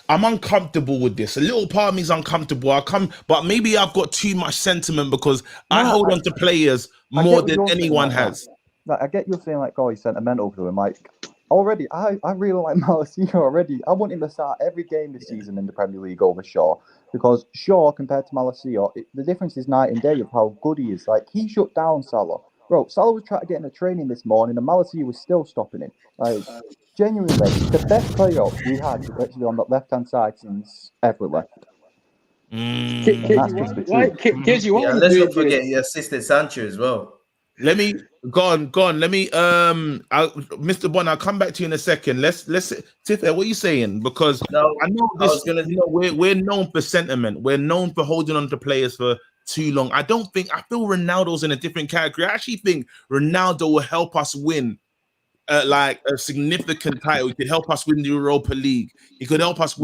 I'm uncomfortable with this. A little part of me is uncomfortable. But maybe I've got too much sentiment because I hold on to players more than anyone has. Like, I get you saying, like, oh, he's sentimental to him. Like, already, I really like Malacia already. I want him to start every game this season in the Premier League over Shaw. Because Shaw, compared to Malacia, the difference is night and day of how good he is. Like, he shut down Salah. Bro, Salah was trying to get in the training this morning and Malacia was still stopping him. Like, genuinely, the best player we had literally on the left-hand side since ever left. KG, let's not forget he assisted Sancho as well. Let me go on. Let me Mr. Bon, I'll come back to you in a second. Let's Tiff, what are you saying? Because I know this. We're known for sentiment. We're known for holding on to players for too long. I feel Ronaldo's in a different category. I actually think Ronaldo will help us win like a significant title. He could help us win the Europa League. He could help us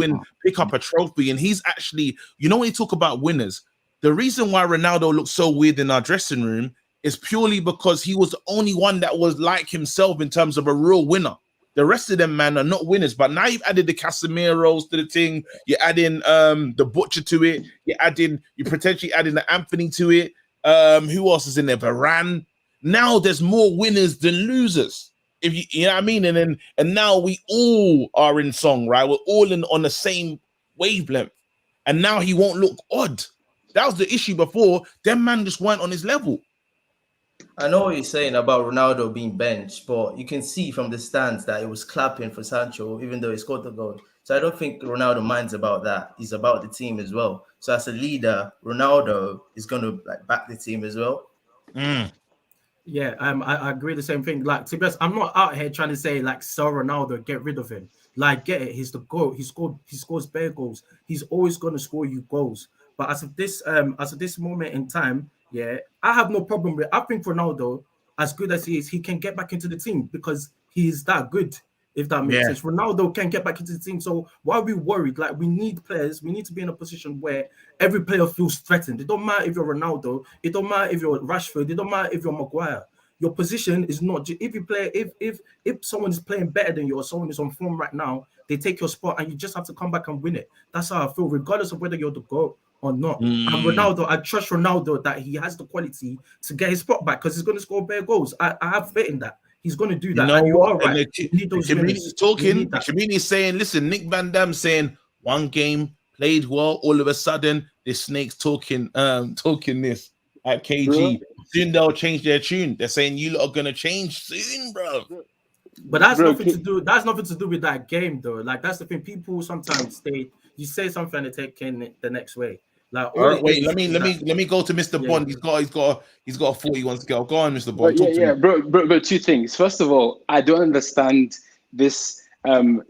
pick up a trophy. And he's actually, when you talk about winners, the reason why Ronaldo looks so weird in our dressing room is purely because he was the only one that was like himself in terms of a real winner. The rest of them, man, are not winners. But now you've added the Casemiros to the thing. You're adding the Butcher to it. You're potentially adding the Anthony to it. Who else is in there? Varane. Now there's more winners than losers. If you know what I mean? And now we all are in song, right? We're all on the same wavelength. And now he won't look odd. That was the issue before. Them man just weren't on his level. I know what you're saying about Ronaldo being benched, but you can see from the stands that it was clapping for Sancho, even though he scored the goal. So I don't think Ronaldo minds about that. He's about the team as well. So as a leader, Ronaldo is going to back the team as well. Yeah, I agree the same thing. Like, to be honest, I'm not out here trying to say like sell Ronaldo, get rid of him. Like, get it. He's the goal. He scores bare goals. He's always going to score you goals. But as of this moment in time, yeah, I have no problem with. I think Ronaldo, as good as he is, he can get back into the team because he is that good. If that makes sense, Ronaldo can get back into the team. So why are we worried? Like, we need players. We need to be in a position where every player feels threatened. It don't matter if you're Ronaldo. It don't matter if you're Rashford. It don't matter if you're Maguire. Your position is not. If you play, if someone is playing better than you or someone is on form right now, they take your spot and you just have to come back and win it. That's how I feel, regardless of whether you're the GOAT or not. And Ronaldo, I trust Ronaldo that he has the quality to get his spot back because he's going to score bare goals. I have faith in that. He's going to do that. And you are right. The community's talking. The community's saying, listen, Nick Van Dam saying one game played well. All of a sudden, this snake's talking this at KG. Soon they'll change their tune. They're saying you lot are gonna change soon, bro. But that's nothing to do. That's nothing to do with that game, though. Like, that's the thing. People sometimes you say something and they take in the next way. Like, all right, wait, let me go to Mr. Bond. He's got a 40 he wants to go. Go on, Mr. Bond. Bro. Two things. First of all, I don't understand this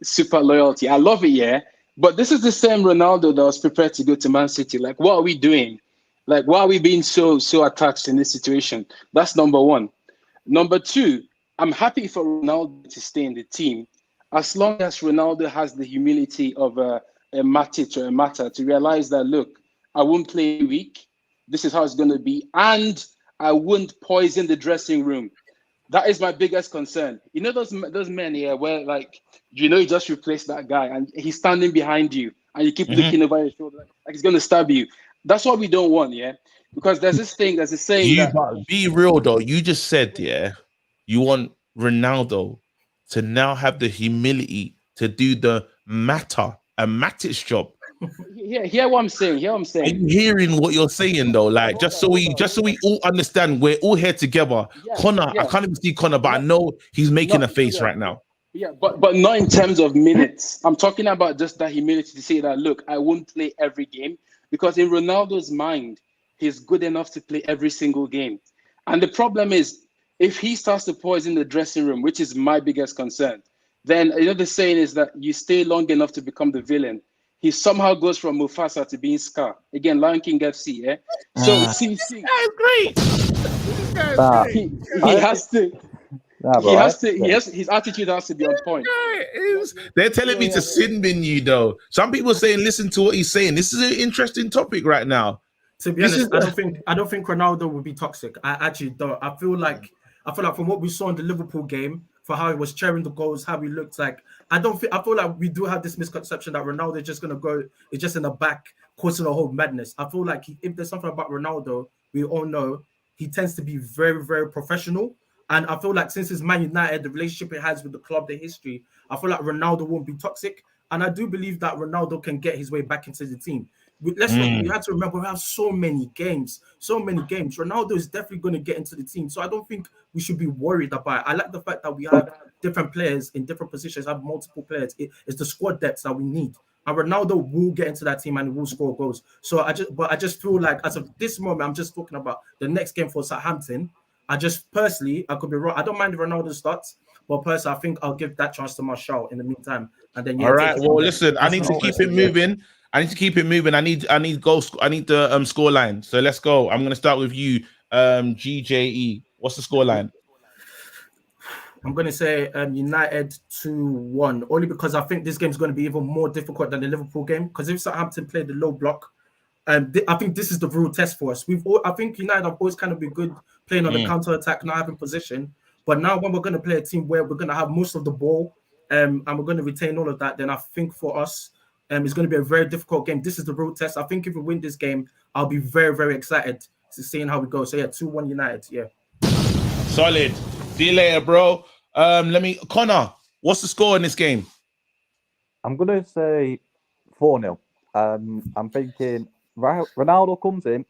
super loyalty. I love it, yeah. But this is the same Ronaldo that was prepared to go to Man City. Like, what are we doing? Like, why are we being so attached in this situation? That's number one. Number two, I'm happy for Ronaldo to stay in the team as long as Ronaldo has the humility of a Matic or a Mata to realize that, look, I won't play weak. This is how it's going to be. And I won't poison the dressing room. That is my biggest concern. You know those men here where like you just replace that guy and he's standing behind you and you keep looking over your shoulder like he's gonna stab you. That's what we don't want, yeah. Because there's this saying that But be real though. You just said, yeah, you want Ronaldo to now have the humility to do the Matic job. hear what I'm saying. I'm hearing what you're saying though. Like just so we all understand, we're all here together. Connor, I can't even see Connor, but I know he's making a face right now. Yeah, but not in terms of minutes. I'm talking about just that humility to say that, look, I won't play every game because in Ronaldo's mind, he's good enough to play every single game. And the problem is, if he starts to poison the dressing room, which is my biggest concern, then the saying is that you stay long enough to become the villain. He somehow goes from Mufasa to being Scar. Again, Lion King FC, yeah? So, see, That's great. He has to... his attitude has to be on point. They're telling me to sin bin you though. Some people are saying, listen to what he's saying. This is an interesting topic right now. To be honest, I don't think Ronaldo would be toxic. I actually don't. I feel like from what we saw in the Liverpool game, for how he was sharing the goals, how he looked like, I feel like we do have this misconception that Ronaldo is just gonna go, is just in the back causing a whole madness. I feel like if there's something about Ronaldo, we all know he tends to be very, very professional. And I feel like since his Man United, the relationship it has with the club, the history, I feel like Ronaldo won't be toxic. And I do believe that Ronaldo can get his way back into the team. We have to remember we have so many games. Ronaldo is definitely going to get into the team. So I don't think we should be worried about it. I like the fact that we have different players in different positions, have multiple players. It's the squad depth that we need. And Ronaldo will get into that team and will score goals. So I just feel like as of this moment, I'm just talking about the next game for Southampton. I could be wrong. I don't mind if Ronaldo starts, but personally, I think I'll give that chance to Martial in the meantime. And then all right. Well, listen, I need to keep it moving. I need goals. I need the score line. So let's go. I'm gonna start with you, GJE. What's the score line? I'm gonna say United 2-1, only because I think this game is going to be even more difficult than the Liverpool game. Because if Southampton played the low block, I think this is the real test for us. I think United have always kind of been good playing on the counter attack, not having possession. But now when we're going to play a team where we're going to have most of the ball, and we're going to retain all of that, then I think for us, it's going to be a very difficult game. This is the real test. I think if we win this game, I'll be very, very excited to seeing how we go. So yeah, 2-1 United. Yeah. Solid. See you later, bro. Connor, what's the score in this game? I'm gonna say 4-0. I'm thinking Ronaldo comes in,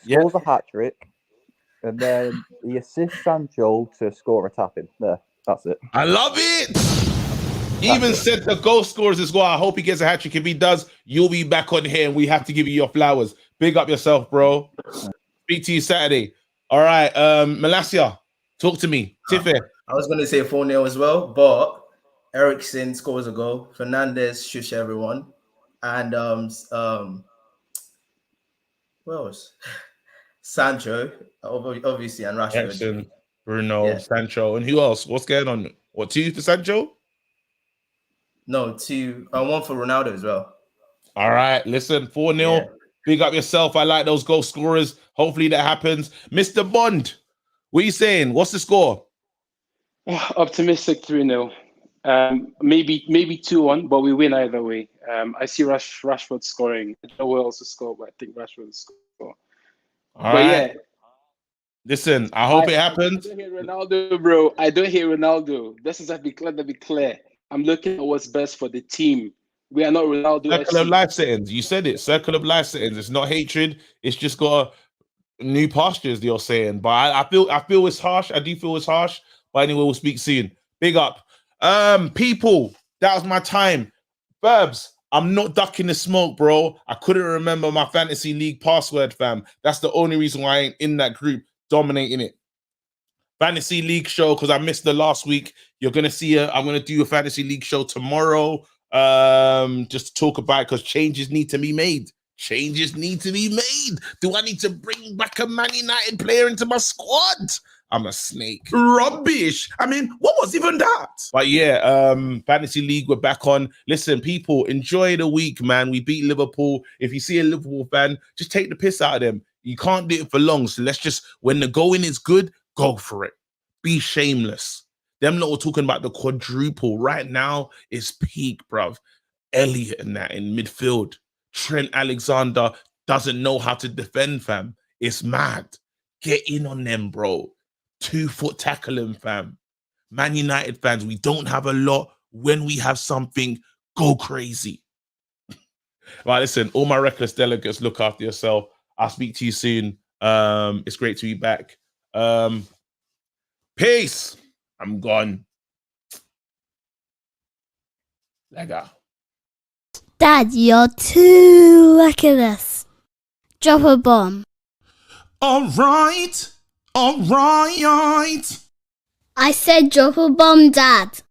scores a hat trick, and then he assists Sancho to score a tap in. There, that's it. I love it. He even said the goal scorers as well. I hope he gets a hat trick. If he does, you'll be back on here and we have to give you your flowers. Big up yourself, bro. Speak to you Saturday. All right, Malasia, talk to me. Tiffy. I was going to say 4-0 as well, but Eriksen scores a goal. Fernandez shush everyone. And what else? Sancho, obviously, and Rashford. Jackson, Bruno, Sancho, and who else? What's going on? What, 2 for Sancho? No, 2. 1 for Ronaldo as well. All right, listen, 4-0. Yeah. Big up yourself. I like those goal scorers. Hopefully that happens. Mr. Bond, what are you saying? What's the score? Optimistic 3-0. Maybe 2-1, but we win either way. I see Rashford scoring. I don't know who else to score, but I think Rashford will score. All right. Yeah. Listen, I hope it happens. I don't hear Ronaldo, bro. I don't hear Ronaldo. This is let me be clear. I'm looking at what's best for the team. We are not Ronaldo. Circle of life settings. You said it. Circle of life settings. It's not hatred. It's just got new pastures. You're saying, but I feel it's harsh. I do feel it's harsh. But anyway, we'll speak soon. Big up, people. That was my time. Burbs, I'm not ducking the smoke, bro. I couldn't remember my fantasy league password, fam. That's the only reason why I ain't in that group dominating it. Fantasy league show, because I missed the last week. You're gonna see I'm gonna do a fantasy league show tomorrow. Just to talk about it, because changes need to be made. Changes need to be made. Do I need to bring back a Man United player into my squad? I'm a snake. Rubbish. I mean, what was even that? But yeah, fantasy league, we're back on. Listen, people, enjoy the week, man. We beat Liverpool. If you see a Liverpool fan, just take the piss out of them. You can't do it for long. So let's just, when the going is good, go for it. be shameless. Them lot were talking about the quadruple. Right now, it's peak, bruv. Elliot and that in midfield. Trent Alexander doesn't know how to defend, fam. It's mad. Get in on them, bro. 2-foot tackling, fam. Man United fans, we don't have a lot. When we have something, go crazy. Right, listen, all my reckless delegates, look after yourself. I'll speak to you soon. It's great to be back. Peace. I'm gone. Lega. Dad, you're too reckless. Drop a bomb. All right. I said drop a bomb, Dad.